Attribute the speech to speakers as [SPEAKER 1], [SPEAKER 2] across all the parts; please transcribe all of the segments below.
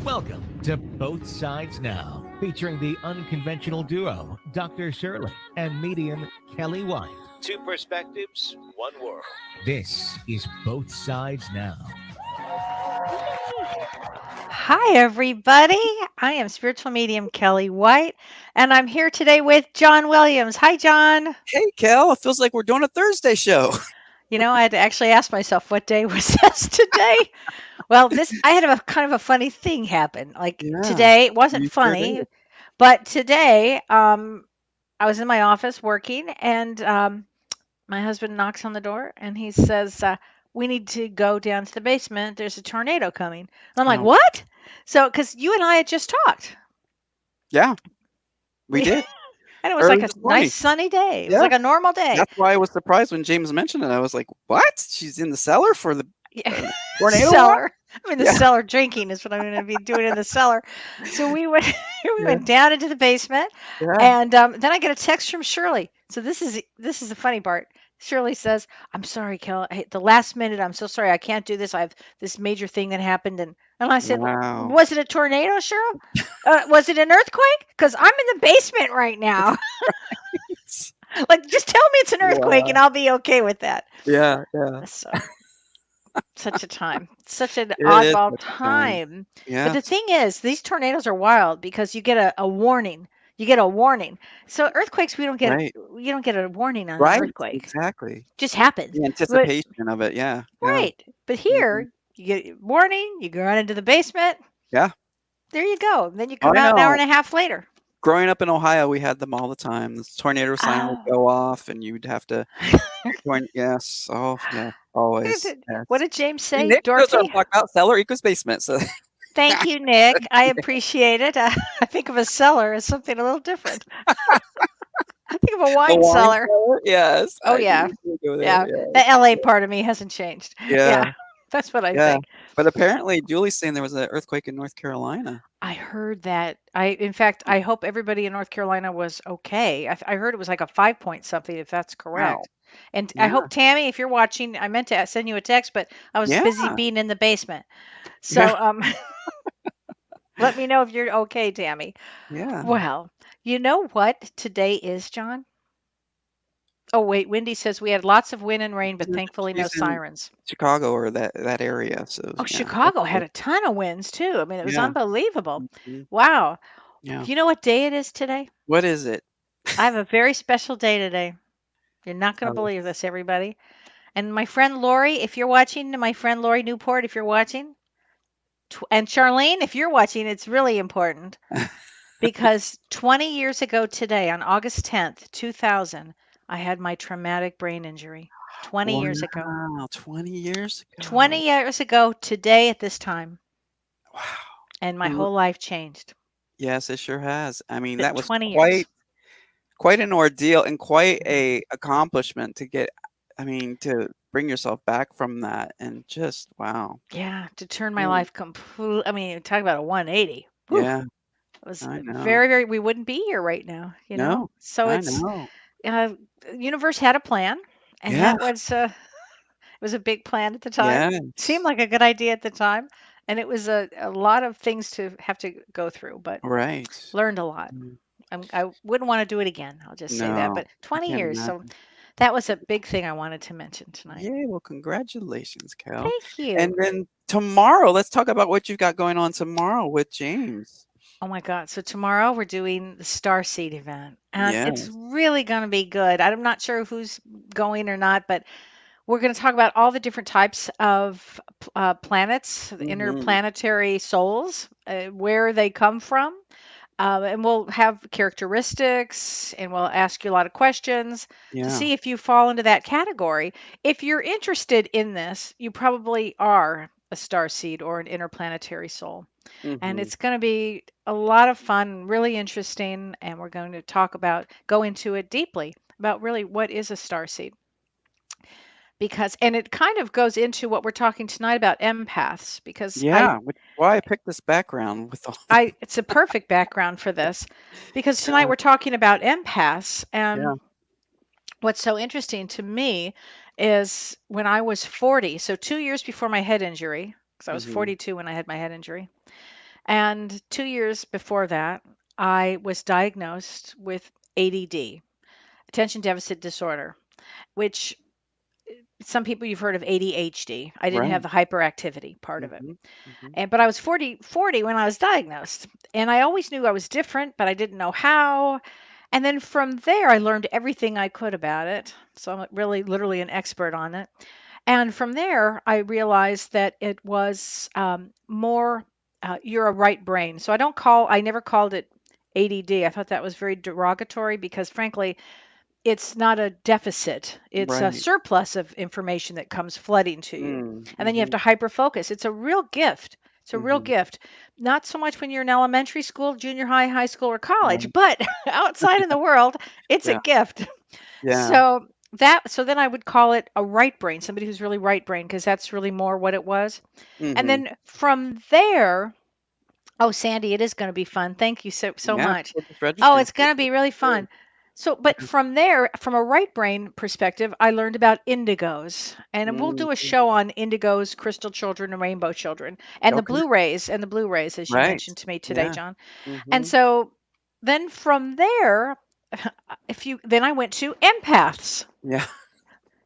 [SPEAKER 1] Welcome to Both Sides Now, featuring the unconventional duo, Dr. Shirley and medium Kelly White. Two perspectives, one world. This is Both Sides Now.
[SPEAKER 2] Hi, everybody. I am spiritual medium Kelly White, and I'm here today with John Williams. Hi, John.
[SPEAKER 3] Hey, Kel, it feels like we're doing a Thursday show.
[SPEAKER 2] You know, I had to actually ask myself what day was this today. Well, I had a kind of a funny thing happen. Like
[SPEAKER 3] Yeah,
[SPEAKER 2] today, it wasn't
[SPEAKER 3] you sure did.
[SPEAKER 2] funny, but today, I was in my office working, and my husband knocks on the door, and he says, "We need to go down to the basement. There's a tornado coming." And I'm like,
[SPEAKER 3] Oh,
[SPEAKER 2] "What?" So, because you and I had just talked.
[SPEAKER 3] yeah, we
[SPEAKER 2] We
[SPEAKER 3] did
[SPEAKER 2] And it was
[SPEAKER 3] early
[SPEAKER 2] like a
[SPEAKER 3] this morning.
[SPEAKER 2] nice sunny day. It was
[SPEAKER 3] Yeah,
[SPEAKER 2] like a normal day.
[SPEAKER 3] that's why I was surprised when James mentioned it. I was like, "What? She's in the cellar for the
[SPEAKER 2] Yeah.
[SPEAKER 3] tornado watch?"
[SPEAKER 2] Cellar. I'm in the
[SPEAKER 3] Yeah,
[SPEAKER 2] cellar drinking is what I'm going to be doing in the cellar. So we went we
[SPEAKER 3] yeah,
[SPEAKER 2] went down into the basement,
[SPEAKER 3] yeah.
[SPEAKER 2] and then I get a text from Shirley. So this is the funny part. Shirley says, "I'm sorry, Kel. The last minute, I'm so sorry. I can't do this. I have this major thing that happened." And I said,
[SPEAKER 3] Wow.
[SPEAKER 2] "Was it a tornado, Cheryl? Was it an earthquake? Because I'm in the basement right now. Like, just tell me it's an earthquake, and
[SPEAKER 3] Wow.
[SPEAKER 2] I'll be okay with that."
[SPEAKER 3] Yeah, yeah.
[SPEAKER 2] So such an
[SPEAKER 3] It is
[SPEAKER 2] oddball
[SPEAKER 3] such a time.
[SPEAKER 2] time. But the
[SPEAKER 3] Yes,
[SPEAKER 2] thing is, these tornadoes are wild because you get a warning. You get a warning. So earthquakes,
[SPEAKER 3] right,
[SPEAKER 2] you don't get a warning on an
[SPEAKER 3] right,
[SPEAKER 2] earthquake.
[SPEAKER 3] exactly.
[SPEAKER 2] Just happens.
[SPEAKER 3] The
[SPEAKER 2] But
[SPEAKER 3] anticipation of it. Yeah, yeah,
[SPEAKER 2] right. But
[SPEAKER 3] mhm,
[SPEAKER 2] here, you get a warning, you go run into the basement,
[SPEAKER 3] yeah.
[SPEAKER 2] there you go. Then you
[SPEAKER 3] Oh,
[SPEAKER 2] come
[SPEAKER 3] I
[SPEAKER 2] out an hour
[SPEAKER 3] know.
[SPEAKER 2] and a half later.
[SPEAKER 3] Growing up in Ohio, we had them all the time. The tornado sign would
[SPEAKER 2] Oh.
[SPEAKER 3] go off, and you'd have to join. Yes. Oh, yeah. Always.
[SPEAKER 2] What
[SPEAKER 3] Yes.
[SPEAKER 2] did James
[SPEAKER 3] See,
[SPEAKER 2] say?
[SPEAKER 3] Nick knows what I'm
[SPEAKER 2] Dorothy?
[SPEAKER 3] talking about. Cellar equals basement. So
[SPEAKER 2] Thank you, Nick. I appreciate it. I think of a cellar as something a little different. I think of a
[SPEAKER 3] the
[SPEAKER 2] wine
[SPEAKER 3] wine
[SPEAKER 2] cellar.
[SPEAKER 3] cellar. Yes,
[SPEAKER 2] Oh,
[SPEAKER 3] I
[SPEAKER 2] yeah.
[SPEAKER 3] do go there.
[SPEAKER 2] Yeah.
[SPEAKER 3] Yes.
[SPEAKER 2] The LA part of me hasn't changed. Yeah.
[SPEAKER 3] Yeah.
[SPEAKER 2] That's what I
[SPEAKER 3] Yeah.
[SPEAKER 2] think.
[SPEAKER 3] But apparently, Julie's saying there was an earthquake in North Carolina.
[SPEAKER 2] I heard that. In fact, I hope everybody in North Carolina was okay. I heard it was like a 5 point something, if that's
[SPEAKER 3] Wow.
[SPEAKER 2] correct. And I
[SPEAKER 3] Yeah.
[SPEAKER 2] hope, Tammy, if you're watching, I meant to send you a text, but I was
[SPEAKER 3] Yeah.
[SPEAKER 2] busy being in the basement.
[SPEAKER 3] Yeah.
[SPEAKER 2] So, let me know if you're okay, Tammy.
[SPEAKER 3] Yeah.
[SPEAKER 2] Well, you know what today is, John? Oh, wait. Wendy says we had lots of wind and rain, but thankfully no
[SPEAKER 3] She's in
[SPEAKER 2] sirens.
[SPEAKER 3] Chicago or that area. So
[SPEAKER 2] Oh,
[SPEAKER 3] yeah.
[SPEAKER 2] Chicago had
[SPEAKER 3] Hopefully.
[SPEAKER 2] a ton of winds too. I mean, it was
[SPEAKER 3] Yeah.
[SPEAKER 2] unbelievable.
[SPEAKER 3] Mhm.
[SPEAKER 2] Wow.
[SPEAKER 3] Yeah.
[SPEAKER 2] Do you know what day it is today?
[SPEAKER 3] What is it?
[SPEAKER 2] I have a very special day today. You're not going to
[SPEAKER 3] Oh,
[SPEAKER 2] believe this, everybody. And my friend Lori, if you're watching, my friend Lori Newport, if you're watching, and Charlene, if you're watching, it's really important because 20 years ago today, on August 10th, 2000, I had my traumatic brain injury. 20 years ago.
[SPEAKER 3] wow. 20 years ago.
[SPEAKER 2] 20 years ago today at this time,
[SPEAKER 3] Wow.
[SPEAKER 2] and my
[SPEAKER 3] And l
[SPEAKER 2] whole life changed.
[SPEAKER 3] yes, it sure has. I mean,
[SPEAKER 2] The
[SPEAKER 3] that was
[SPEAKER 2] 20 years.
[SPEAKER 3] quite an ordeal and quite
[SPEAKER 2] Mhm.
[SPEAKER 3] a accomplishment to get I mean, to bring yourself back from that and just wow.
[SPEAKER 2] Yeah, to turn my
[SPEAKER 3] Mm,
[SPEAKER 2] life complete. I mean, talk about a 180. Whew.
[SPEAKER 3] yeah,
[SPEAKER 2] It was
[SPEAKER 3] I know.
[SPEAKER 2] very, very, we wouldn't be here right now, you know?
[SPEAKER 3] No,
[SPEAKER 2] So
[SPEAKER 3] I
[SPEAKER 2] it's,
[SPEAKER 3] know.
[SPEAKER 2] uh, universe had a plan, and
[SPEAKER 3] Yeah,
[SPEAKER 2] that was, it was a big plan at the time. Seemed
[SPEAKER 3] yes.
[SPEAKER 2] like a good idea at the time, and it was a lot of things to have to go through, but
[SPEAKER 3] Right.
[SPEAKER 2] learned a lot.
[SPEAKER 3] Mm,
[SPEAKER 2] I wouldn't want to do it again. I'll just say that.
[SPEAKER 3] no,
[SPEAKER 2] But
[SPEAKER 3] I
[SPEAKER 2] 20
[SPEAKER 3] can't
[SPEAKER 2] years, so
[SPEAKER 3] imagine.
[SPEAKER 2] that was a big thing I wanted to mention tonight.
[SPEAKER 3] Yay, well, congratulations, Cal.
[SPEAKER 2] Thank you.
[SPEAKER 3] And then tomorrow, let's talk about what you've got going on tomorrow with James.
[SPEAKER 2] Oh my God. So tomorrow we're doing the Starseed event, and it's
[SPEAKER 3] Yes.
[SPEAKER 2] really going to be good. I'm not sure who's going or not, but we're going to talk about all the different types of planets, the
[SPEAKER 3] Mhm.
[SPEAKER 2] interplanetary souls, where they come from. And we'll have characteristics and we'll ask you a lot of questions to
[SPEAKER 3] Yeah.
[SPEAKER 2] see if you fall into that category. If you're interested in this, you probably are a star seed or an interplanetary soul. And
[SPEAKER 3] Mhm.
[SPEAKER 2] it's going to be a lot of fun, really interesting. And we're going to go into it deeply about really what is a star seed. Because, and it kind of goes into what we're talking tonight about empaths, because
[SPEAKER 3] Yeah, which is why I picked this background with all the
[SPEAKER 2] it's a perfect background for this, because tonight
[SPEAKER 3] yeah,
[SPEAKER 2] we're talking about empaths.
[SPEAKER 3] yeah.
[SPEAKER 2] And what's so interesting to me is when I was 40, so 2 years before my head injury, because I was
[SPEAKER 3] Mhm.
[SPEAKER 2] 42 when I had my head injury, And 2 years before that, I was diagnosed with ADD, attention deficit disorder, which some people you've heard of ADHD. I didn't have
[SPEAKER 3] Right.
[SPEAKER 2] the hyperactivity part of it.
[SPEAKER 3] Mhm. Mhm.
[SPEAKER 2] But I was 40 when I was diagnosed. And I always knew I was different, but I didn't know how. And then from there, I learned everything I could about it. So I'm really literally an expert on it. And from there, I realized that it was more, you're a right brain. So I never called it ADD. I thought that was very derogatory because, frankly, it's not a deficit. It's a
[SPEAKER 3] Right.
[SPEAKER 2] surplus of information that comes flooding to you.
[SPEAKER 3] Mm.
[SPEAKER 2] And then you have
[SPEAKER 3] Mhm.
[SPEAKER 2] to hyper focus. It's a real gift. It's a real
[SPEAKER 3] Mhm.
[SPEAKER 2] gift. Not so much when you're in elementary school, junior high, high school, or college,
[SPEAKER 3] Right.
[SPEAKER 2] but outside in the world, it's a
[SPEAKER 3] Yeah.
[SPEAKER 2] gift.
[SPEAKER 3] Yeah.
[SPEAKER 2] So then I would call it a right brain, somebody who's really right brain, because that's really more what it was. And
[SPEAKER 3] Mhm.
[SPEAKER 2] then from there, oh, Sandy, it is going to be fun. Thank you so
[SPEAKER 3] Yeah,
[SPEAKER 2] much.
[SPEAKER 3] people just
[SPEAKER 2] Oh,
[SPEAKER 3] registering
[SPEAKER 2] it's
[SPEAKER 3] for
[SPEAKER 2] going to
[SPEAKER 3] it.
[SPEAKER 2] be really
[SPEAKER 3] Sure.
[SPEAKER 2] fun. So, but from there, from a right brain perspective, I learned about indigos, and we'll
[SPEAKER 3] Mm,
[SPEAKER 2] do a show
[SPEAKER 3] mhm.
[SPEAKER 2] on indigos, crystal children, and rainbow children, and
[SPEAKER 3] Okay.
[SPEAKER 2] the blue rays, as you
[SPEAKER 3] Right.
[SPEAKER 2] mentioned to me today,
[SPEAKER 3] Yeah.
[SPEAKER 2] John. And
[SPEAKER 3] Mhm.
[SPEAKER 2] so then from there, then I went to empaths.
[SPEAKER 3] Yeah.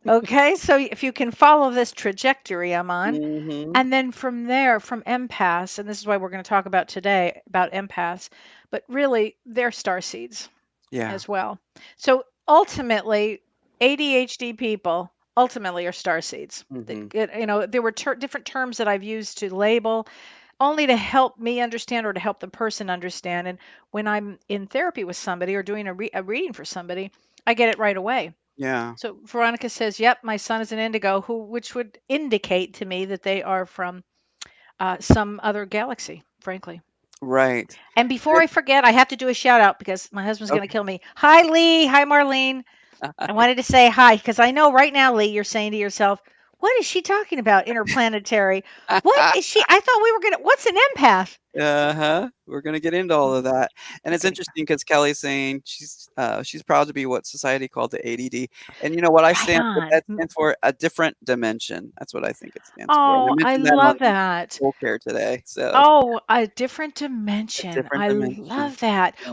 [SPEAKER 2] Okay, so if you can follow this trajectory I'm on,
[SPEAKER 3] Mhm.
[SPEAKER 2] and then from there, from empaths, and this is why we're going to talk about today about empaths, but really they're star seeds
[SPEAKER 3] Yeah.
[SPEAKER 2] as well. So ultimately, ADHD people ultimately are star seeds.
[SPEAKER 3] Mhm.
[SPEAKER 2] There were different terms that I've used to label only to help me understand or to help the person understand. And when I'm in therapy with somebody or doing a reading for somebody, I get it right away.
[SPEAKER 3] Yeah.
[SPEAKER 2] So Veronica says, "Yep, my son is an indigo," which would indicate to me that they are from some other galaxy, frankly.
[SPEAKER 3] Right.
[SPEAKER 2] And before
[SPEAKER 3] It
[SPEAKER 2] I forget, I have to do a shout out because my husband's going to
[SPEAKER 3] okay.
[SPEAKER 2] kill me. Hi, Lee. Hi, Marlene. I wanted to say hi because I know right now, Lee, you're saying to yourself, "What is she talking about? Interplanetary? What is she? I thought we were gonna. What's an empath?"
[SPEAKER 3] Uh-huh. We're gonna get into all of that. And it's
[SPEAKER 2] Okay,
[SPEAKER 3] interesting because Kelly's saying she's proud to be what society called the ADD. And you know what
[SPEAKER 2] right
[SPEAKER 3] what
[SPEAKER 2] on.
[SPEAKER 3] that stands for? A different dimension. That's what I think it stands for. And I
[SPEAKER 2] Oh, I
[SPEAKER 3] mentioned that on
[SPEAKER 2] love that.
[SPEAKER 3] Soul Care today. So
[SPEAKER 2] Oh, a different
[SPEAKER 3] a
[SPEAKER 2] dimension.
[SPEAKER 3] different
[SPEAKER 2] I
[SPEAKER 3] dimension.
[SPEAKER 2] love that.
[SPEAKER 3] Yeah.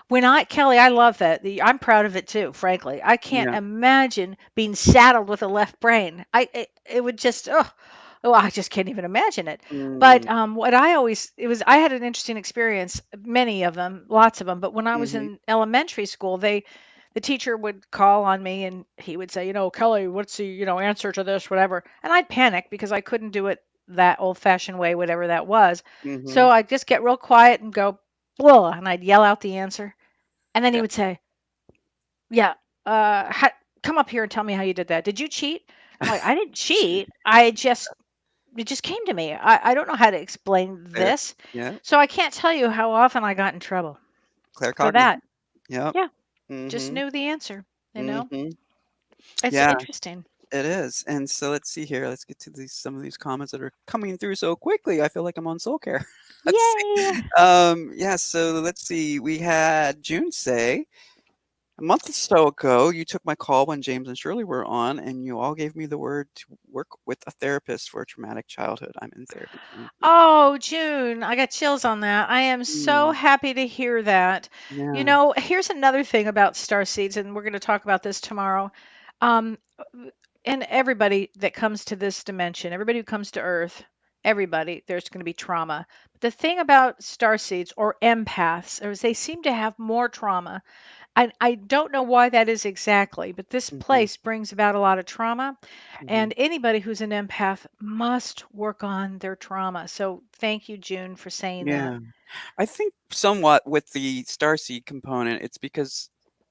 [SPEAKER 2] Well, Kelly, I love that. I'm proud of it too, frankly. I can't
[SPEAKER 3] Yeah.
[SPEAKER 2] imagine being saddled with a left brain. It would just, oh, I just can't even imagine it. But
[SPEAKER 3] Mm.
[SPEAKER 2] what I always, it was, I had an interesting experience, many of them, lots of them. But when I was
[SPEAKER 3] Mhm.
[SPEAKER 2] in elementary school, the teacher would call on me and he would say, Kelly, what's the, answer to this, whatever. And I'd panic because I couldn't do it that old fashioned way, whatever that was. So
[SPEAKER 3] Mhm.
[SPEAKER 2] I'd just get real quiet and go, blah, and I'd yell out the answer. And then he
[SPEAKER 3] Yeah.
[SPEAKER 2] would say, yeah, come up here and tell me how you did that. Did you cheat? I'm like, I didn't
[SPEAKER 3] She
[SPEAKER 2] cheat. It just came to me. I don't know how to explain
[SPEAKER 3] there.
[SPEAKER 2] this.
[SPEAKER 3] Yeah.
[SPEAKER 2] So I can't tell you how often I got in trouble for
[SPEAKER 3] Claircognizant.
[SPEAKER 2] that.
[SPEAKER 3] Yep.
[SPEAKER 2] Yeah, just
[SPEAKER 3] Mhm.
[SPEAKER 2] knew the answer, you know?
[SPEAKER 3] Mhm.
[SPEAKER 2] It's
[SPEAKER 3] Yeah.
[SPEAKER 2] interesting.
[SPEAKER 3] It is. And so let's see here. Let's get to some of these comments that are coming through so quickly. I feel like I'm on Soul Care. Let's see.
[SPEAKER 2] Yay!
[SPEAKER 3] Yeah, so let's see. We had June say, a month or so ago, you took my call when James and Shirley were on, and you all gave me the word to work with a therapist for a traumatic childhood. I'm in therapy currently.
[SPEAKER 2] Oh, June, I got chills on that. I am so
[SPEAKER 3] Mm,
[SPEAKER 2] happy to hear that.
[SPEAKER 3] yeah.
[SPEAKER 2] Here's another thing about star seeds, and we're going to talk about this tomorrow. Um, and everybody that comes to this dimension, everybody who comes to Earth, everybody, there's going to be trauma. But the thing about star seeds or empaths is they seem to have more trauma. I don't know why that is exactly, but this
[SPEAKER 3] Hmm.
[SPEAKER 2] place brings about a lot of trauma.
[SPEAKER 3] Hmm.
[SPEAKER 2] And anybody who's an empath must work on their trauma. So thank you, June, for saying that.
[SPEAKER 3] Yeah. I think somewhat with the starseed component, it's because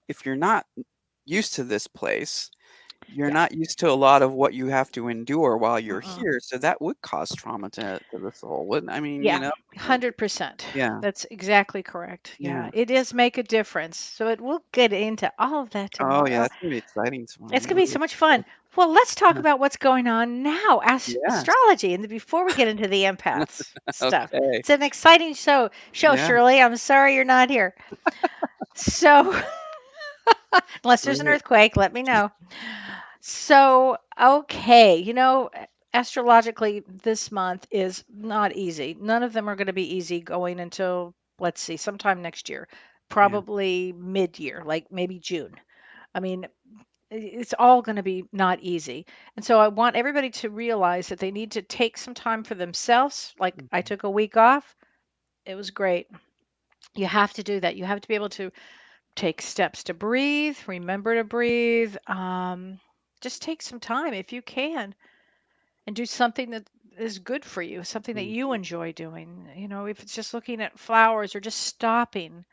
[SPEAKER 3] if you're not used to this place, you're
[SPEAKER 2] Yeah.
[SPEAKER 3] not used to a lot of what you have to endure while you're
[SPEAKER 2] Mm-mm.
[SPEAKER 3] here, so that would cause trauma to the soul, wouldn't I mean,
[SPEAKER 2] Yeah.
[SPEAKER 3] uh,
[SPEAKER 2] 100%.
[SPEAKER 3] yeah,
[SPEAKER 2] That's exactly correct. Yeah.
[SPEAKER 3] yeah.
[SPEAKER 2] It does make a difference. So we'll get into all of that
[SPEAKER 3] Oh, yeah,
[SPEAKER 2] tomorrow.
[SPEAKER 3] it's gonna be exciting tomorrow,
[SPEAKER 2] It's
[SPEAKER 3] I'm
[SPEAKER 2] going to be
[SPEAKER 3] really
[SPEAKER 2] so much fun. Well, let's talk
[SPEAKER 3] yeah.
[SPEAKER 2] about what's going on now,
[SPEAKER 3] Yes.
[SPEAKER 2] astrology, and before we get into the empaths stuff.
[SPEAKER 3] Okay.
[SPEAKER 2] It's an exciting show,
[SPEAKER 3] Yeah,
[SPEAKER 2] Shirley. I'm sorry you're not here. So, unless there's an
[SPEAKER 3] right.
[SPEAKER 2] earthquake, let me know. So, okay, astrologically, this month is not easy. None of them are going to be easy going until, let's see, sometime next year,
[SPEAKER 3] Yeah.
[SPEAKER 2] probably mid-year, like maybe June. I mean, it's all going to be not easy. And so I want everybody to realize that they need to take some time for themselves. Like I
[SPEAKER 3] Mhm.
[SPEAKER 2] took a week off. It was great. You have to do that. You have to be able to take steps to breathe, remember to breathe. Just take some time if you can and do something that is good for you, something that
[SPEAKER 3] Mhm.
[SPEAKER 2] you enjoy doing. You know, if it's just looking at flowers or just stopping,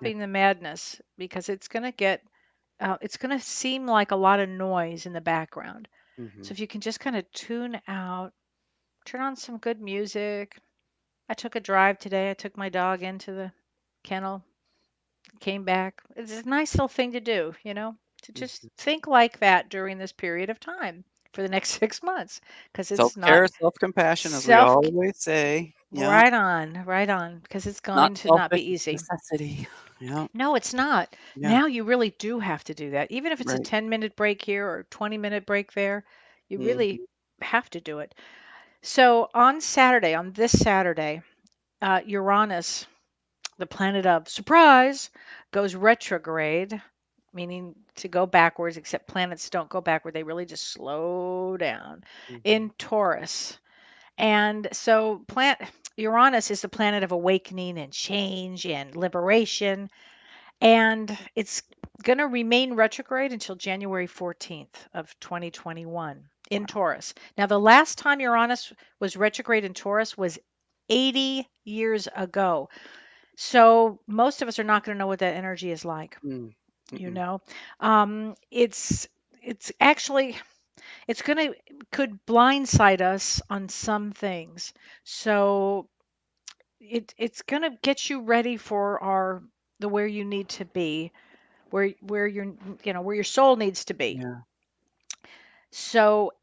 [SPEAKER 3] Yeah.
[SPEAKER 2] stopping the madness because it's going to seem like a lot of noise in the background. So
[SPEAKER 3] Mhm.
[SPEAKER 2] if you can just kind of tune out, turn on some good music. I took a drive today. I took my dog into the kennel, came back. It's a nice little thing to do, to just
[SPEAKER 3] Mhm.
[SPEAKER 2] think like that during this period of time for the next 6 months because it's not
[SPEAKER 3] Self-care, self-compassion, as we
[SPEAKER 2] self
[SPEAKER 3] always say. Yeah.
[SPEAKER 2] right on, because it's
[SPEAKER 3] Not
[SPEAKER 2] going to not be
[SPEAKER 3] selfish, it's
[SPEAKER 2] easy.
[SPEAKER 3] necessity. Yeah.
[SPEAKER 2] No, it's not.
[SPEAKER 3] Yeah.
[SPEAKER 2] Now you really do have to do that. Even if it's a
[SPEAKER 3] Right.
[SPEAKER 2] 10-minute break here or 20-minute break there, you really
[SPEAKER 3] Mhm.
[SPEAKER 2] have to do it. So on Saturday, on this Saturday, Uranus, the planet of surprise, goes retrograde, meaning to go backwards, except planets don't go backward. They really just slow down
[SPEAKER 3] Mhm.
[SPEAKER 2] in Taurus. And so Uranus is the planet of awakening and change and liberation, and it's going to remain retrograde until January 14th of 2021 in
[SPEAKER 3] Wow.
[SPEAKER 2] Taurus. Now, the last time Uranus was retrograde in Taurus was 80 years ago. So most of us are not going to know what that energy is like,
[SPEAKER 3] Mm.
[SPEAKER 2] you
[SPEAKER 3] Mm-mm.
[SPEAKER 2] know. It's actually it's going to could blindside us on some things. So it's going to get you ready for our the where you need to be, where where your soul needs to be.
[SPEAKER 3] Yeah.
[SPEAKER 2] So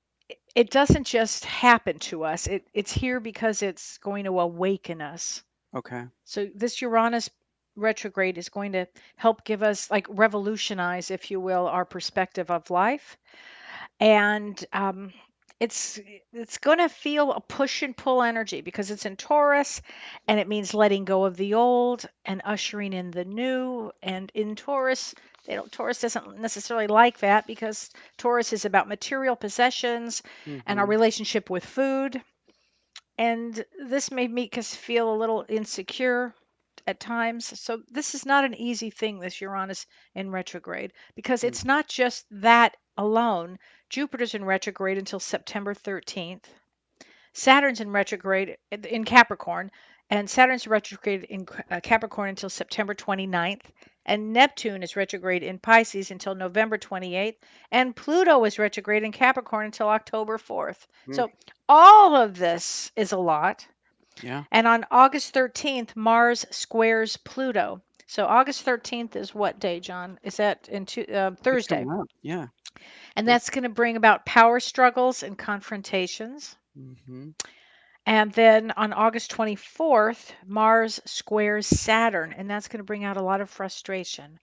[SPEAKER 2] it doesn't just happen to us. It's here because it's going to awaken us.
[SPEAKER 3] Okay.
[SPEAKER 2] So this Uranus retrograde is going to help give us, like, revolutionize, if you will, our perspective of life. And it's it's going to feel a push and pull energy because it's in Taurus, and it means letting go of the old and ushering in the new. And in Taurus, Taurus doesn't necessarily like that because Taurus is about material possessions and our
[SPEAKER 3] Mhm.
[SPEAKER 2] relationship with food. And this may make us feel a little insecure at times. So this is not an easy thing, this Uranus in retrograde, because
[SPEAKER 3] Mm.
[SPEAKER 2] it's not just that alone. Jupiter's in retrograde until September 13th. Saturn's in retrograde in Capricorn, and Saturn's retrograde in Capricorn until September 29th. And Neptune is retrograde in Pisces until November 28th. And Pluto is retrograde in Capricorn until October 4th.
[SPEAKER 3] Mm.
[SPEAKER 2] So all of this is a lot.
[SPEAKER 3] Yeah.
[SPEAKER 2] And on August 13th, Mars squares Pluto. So August 13th is what day, John? Is that
[SPEAKER 3] It's
[SPEAKER 2] Thursday?
[SPEAKER 3] coming up. Yeah.
[SPEAKER 2] And
[SPEAKER 3] There's
[SPEAKER 2] that's going to bring about power struggles and confrontations.
[SPEAKER 3] Mhm.
[SPEAKER 2] And then on August 24th, Mars squares Saturn, and that's going to bring out a lot of frustration.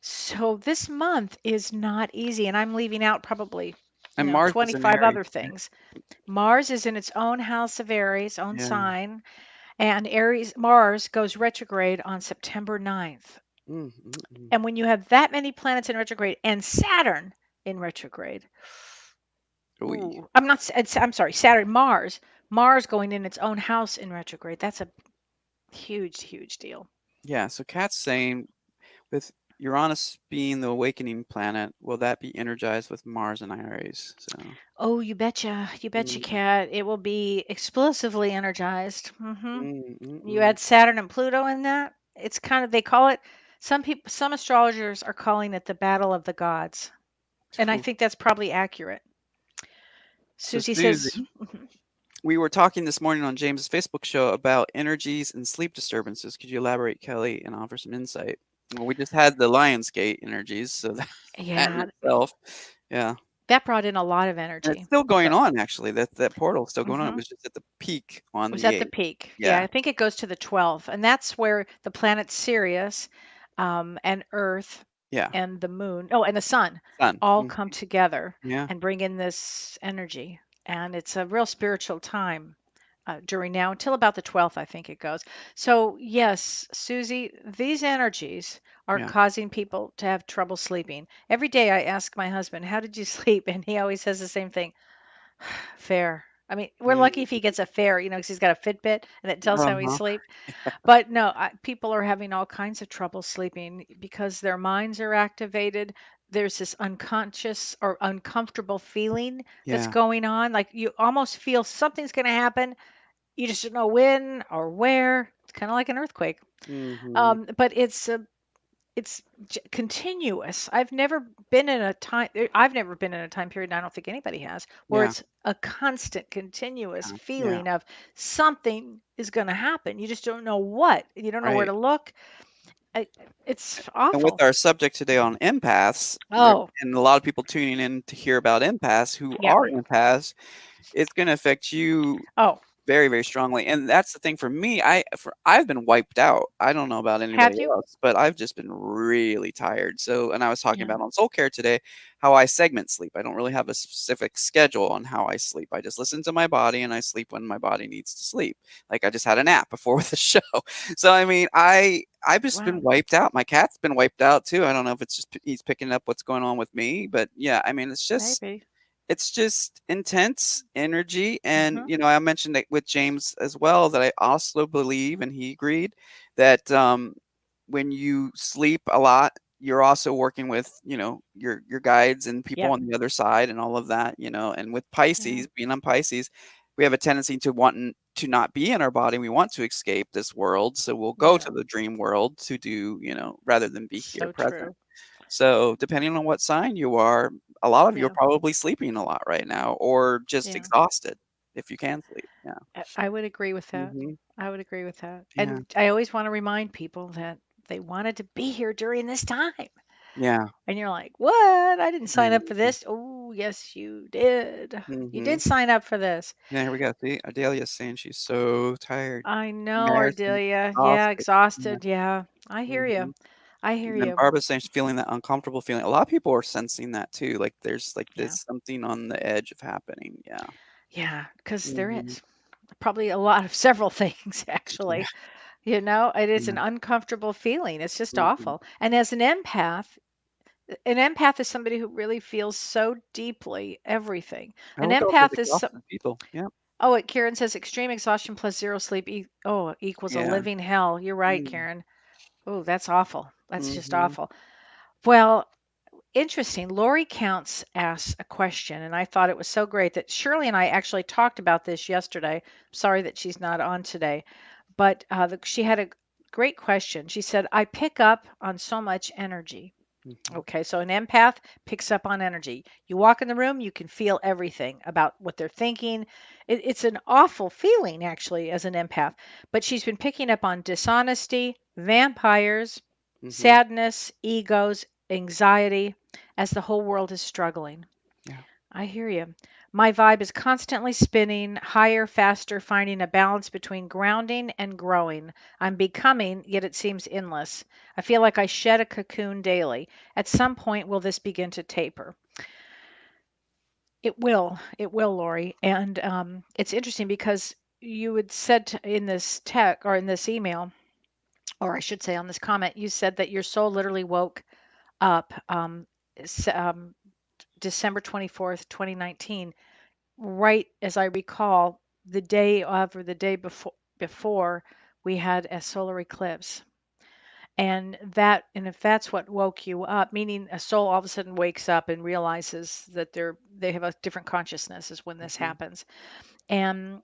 [SPEAKER 2] So this month is not easy, and I'm leaving out probably,
[SPEAKER 3] And Mars is in
[SPEAKER 2] 25
[SPEAKER 3] Aries,
[SPEAKER 2] other
[SPEAKER 3] right?
[SPEAKER 2] things. Mars is in its own house of Aries, own
[SPEAKER 3] Yeah.
[SPEAKER 2] sign, and Mars goes retrograde on September 9th.
[SPEAKER 3] Mm, mm, mm.
[SPEAKER 2] And when you have that many planets in retrograde and Saturn in retrograde,
[SPEAKER 3] Oy.
[SPEAKER 2] ooh, I'm not, I'm sorry, Saturn, Mars going in its own house in retrograde. That's a huge, huge deal.
[SPEAKER 3] Yeah, so Kat's saying with Uranus being the awakening planet, will that be energized with Mars and Aries? So,
[SPEAKER 2] Oh, you betcha,
[SPEAKER 3] mm,
[SPEAKER 2] cat. It will be explosively energized.
[SPEAKER 3] mm, mm,
[SPEAKER 2] You
[SPEAKER 3] mm.
[SPEAKER 2] add Saturn and Pluto in that. It's kind of, they call it, some astrologers are calling it the battle of the gods. And I
[SPEAKER 3] Phew.
[SPEAKER 2] think that's probably accurate.
[SPEAKER 3] So,
[SPEAKER 2] Susie says,
[SPEAKER 3] Susie, we were talking this morning on James's Facebook show about energies and sleep disturbances. Could you elaborate, Kelly, and offer some insight? Well, we just had the Lionsgate energies, so that in
[SPEAKER 2] yeah,
[SPEAKER 3] itself, yeah.
[SPEAKER 2] that brought in a lot of
[SPEAKER 3] And it's
[SPEAKER 2] energy.
[SPEAKER 3] still going
[SPEAKER 2] So,
[SPEAKER 3] on, actually. That portal is still going on. It
[SPEAKER 2] mhm.
[SPEAKER 3] was just at the peak on
[SPEAKER 2] Was
[SPEAKER 3] the
[SPEAKER 2] at the
[SPEAKER 3] 8th.
[SPEAKER 2] peak. Yeah,
[SPEAKER 3] Yeah,
[SPEAKER 2] I think it goes to the 12th, and that's where the planet Sirius, and Earth,
[SPEAKER 3] yeah.
[SPEAKER 2] and the Moon, oh, and the Sun,
[SPEAKER 3] Sun.
[SPEAKER 2] all
[SPEAKER 3] Mm,
[SPEAKER 2] come together
[SPEAKER 3] yeah.
[SPEAKER 2] and bring in this energy. and it's a real spiritual time during now until about the 12th, I think it goes. So, yes, Susie, these energies are
[SPEAKER 3] Yeah.
[SPEAKER 2] causing people to have trouble sleeping. Every day I ask my husband, "How did you sleep?" And he always says the same thing: fair. I mean, we're lucky if he
[SPEAKER 3] Mm.
[SPEAKER 2] gets a fair, because he's got a Fitbit and it tells how he
[SPEAKER 3] Uh-huh.
[SPEAKER 2] sleep. But no, people are having all kinds of trouble sleeping because their minds are activated. There's this unconscious or uncomfortable feeling that's
[SPEAKER 3] Yeah.
[SPEAKER 2] going on. Like you almost feel something's going to happen. You just don't know when or where. It's kind of like an earthquake.
[SPEAKER 3] Mhm.
[SPEAKER 2] But it's continuous. I've never been in a time period, and I don't think anybody has, where
[SPEAKER 3] Yeah.
[SPEAKER 2] it's a constant, continuous
[SPEAKER 3] Yeah.
[SPEAKER 2] feeling of something is going to happen. You just don't know what. You don't know where
[SPEAKER 3] Right.
[SPEAKER 2] to look. I, it's
[SPEAKER 3] And with
[SPEAKER 2] awful.
[SPEAKER 3] our subject today on empaths, there
[SPEAKER 2] Oh,
[SPEAKER 3] and a lot of people tuning in to hear about empaths who
[SPEAKER 2] yeah.
[SPEAKER 3] are empaths, it's gonna affect you
[SPEAKER 2] Oh,
[SPEAKER 3] very, very strongly, and that's the thing for me, I've been wiped out. I don't know about anybody
[SPEAKER 2] have you?
[SPEAKER 3] else, but I've just been really tired, so and I was talking
[SPEAKER 2] Yeah.
[SPEAKER 3] about on Soul Care today how I segment sleep. I don't really have a specific schedule on how I sleep. I just listen to my body, and I sleep when my body needs to sleep. Like, I just had a nap before with the show. So, I mean, I've just been
[SPEAKER 2] Wow.
[SPEAKER 3] wiped out. My cat's been wiped out too. I don't know if it's just he's picking up what's going on with me, but yeah, I mean,
[SPEAKER 2] Maybe.
[SPEAKER 3] it's just intense energy, and,
[SPEAKER 2] Hmm.
[SPEAKER 3] I mentioned it with James as well that I also believe, and he agreed, that, when you sleep a lot, you're also working with, your guides and people
[SPEAKER 2] Yeah.
[SPEAKER 3] on the other side and all of that, and with
[SPEAKER 2] Yeah.
[SPEAKER 3] Pisces, being on Pisces, we have a tendency to want to not be in our body, we want to escape this world, so we'll go to
[SPEAKER 2] Yeah.
[SPEAKER 3] the dream world to do, rather than be here
[SPEAKER 2] So
[SPEAKER 3] present.
[SPEAKER 2] true.
[SPEAKER 3] So, depending on what sign you are, a lot of you are
[SPEAKER 2] Yeah.
[SPEAKER 3] probably sleeping a lot right now or just
[SPEAKER 2] Yeah.
[SPEAKER 3] exhausted if you can sleep. Yeah.
[SPEAKER 2] I would agree with that.
[SPEAKER 3] Mhm.
[SPEAKER 2] I would agree with that.
[SPEAKER 3] Yeah.
[SPEAKER 2] And I always want to remind people that they wanted to be here during this time.
[SPEAKER 3] Yeah.
[SPEAKER 2] And you're like, "What? I didn't
[SPEAKER 3] I
[SPEAKER 2] sign up for
[SPEAKER 3] know.
[SPEAKER 2] this." Oh, yes, you did. You
[SPEAKER 3] Mhm.
[SPEAKER 2] did sign up for this.
[SPEAKER 3] Yeah, here we go. See, Adelia's saying she's so tired.
[SPEAKER 2] I know,
[SPEAKER 3] Marison's
[SPEAKER 2] Ardelia. Yeah,
[SPEAKER 3] exhausted. Yeah.
[SPEAKER 2] exhausted. Yeah, I hear you.
[SPEAKER 3] Mhm.
[SPEAKER 2] I hear
[SPEAKER 3] And then
[SPEAKER 2] you.
[SPEAKER 3] Barbara's saying she's feeling that uncomfortable feeling. A lot of people are sensing that too. Like there's like
[SPEAKER 2] Yeah.
[SPEAKER 3] this something on the edge of happening. Yeah.
[SPEAKER 2] Yeah, because there
[SPEAKER 3] Mhm.
[SPEAKER 2] is probably a lot of several things,
[SPEAKER 3] Yeah.
[SPEAKER 2] actually. It is an
[SPEAKER 3] Yeah.
[SPEAKER 2] uncomfortable feeling. It's just
[SPEAKER 3] Mhm.
[SPEAKER 2] awful. And as an empath is somebody who really feels so deeply everything.
[SPEAKER 3] I
[SPEAKER 2] An
[SPEAKER 3] look at all those
[SPEAKER 2] empath is
[SPEAKER 3] exhausted people. Yeah.
[SPEAKER 2] oh, what Karen says, extreme exhaustion plus zero sleep equals a
[SPEAKER 3] Yeah.
[SPEAKER 2] living hell. You're right,
[SPEAKER 3] Mm.
[SPEAKER 2] Karen. Oh, that's awful. That's just
[SPEAKER 3] Mhm.
[SPEAKER 2] awful. Well, interesting. Lori Counts asks a question, and I thought it was so great that Shirley and I actually talked about this yesterday. Sorry that she's not on today, but she had a great question. She said, I pick up on so much energy.
[SPEAKER 3] Mhm.
[SPEAKER 2] Okay, so an empath picks up on energy. You walk in the room, you can feel everything about what they're thinking. It's an awful feeling, actually, as an empath. But she's been picking up on dishonesty, vampires,
[SPEAKER 3] Mhm.
[SPEAKER 2] sadness, egos, anxiety, as the whole world is struggling.
[SPEAKER 3] Yeah.
[SPEAKER 2] I hear you. My vibe is constantly spinning higher, faster, finding a balance between grounding and growing. I'm becoming, yet it seems endless. I feel like I shed a cocoon daily. At some point, will this begin to taper? It will. It will, Lori. And it's interesting because you had said in this tech or in this email, or I should say on this comment, you said that your soul literally woke up s- um, December 24th, 2019, right as I recall, the day of or the day before we had a solar eclipse. And if that's what woke you up, meaning a soul all of a sudden wakes up and realizes that they have a different consciousness is when this
[SPEAKER 3] Mhm.
[SPEAKER 2] happens. And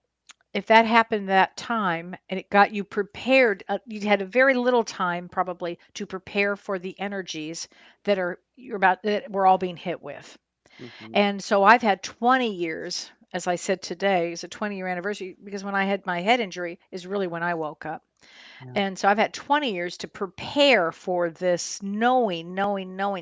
[SPEAKER 2] if that happened that time and it got you prepared, you had a very little time probably to prepare for the energies that we're all being hit with.
[SPEAKER 3] Mhm.
[SPEAKER 2] And so I've had 20 years, as I said today, is a 20-year anniversary because when I had my head injury is really when I woke up.
[SPEAKER 3] Yeah.
[SPEAKER 2] And so I've had 20 years to prepare for this, knowing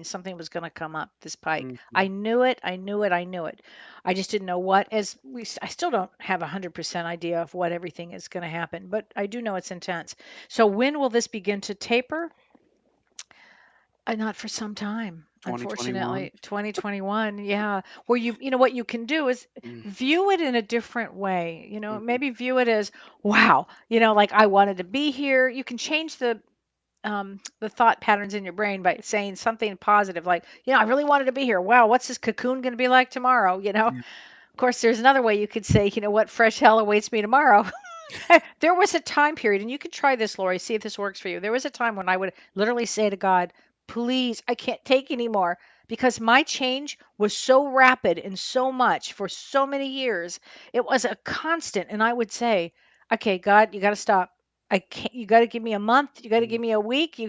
[SPEAKER 2] something was going to come up this pike. I
[SPEAKER 3] Mhm.
[SPEAKER 2] knew it, I knew it, I knew it. I just didn't know what. I still don't have a 100% idea of what everything is going to happen, but I do know it's intense. So when will this begin to taper? Not for some time.
[SPEAKER 3] 2021.
[SPEAKER 2] Unfortunately, 2021, yeah. Where you know what you can do is
[SPEAKER 3] Mm,
[SPEAKER 2] view it in a different way.
[SPEAKER 3] mhm,
[SPEAKER 2] Maybe view it as, wow, like I wanted to be here. You can change the thought patterns in your brain by saying something positive, like, I really wanted to be here. Wow, what's this cocoon going to be like tomorrow?
[SPEAKER 3] yeah.
[SPEAKER 2] Of course, there's another way you could say, what fresh hell awaits me tomorrow. There was a time period, and you can try this, Lori, see if this works for you. There was a time when I would literally say to God, please, I can't take anymore because my change was so rapid and so much for so many years. It was a constant. And I would say, okay, God, you got to stop. I can't, you got to give me a month. You got to
[SPEAKER 3] Mm,
[SPEAKER 2] give me a week.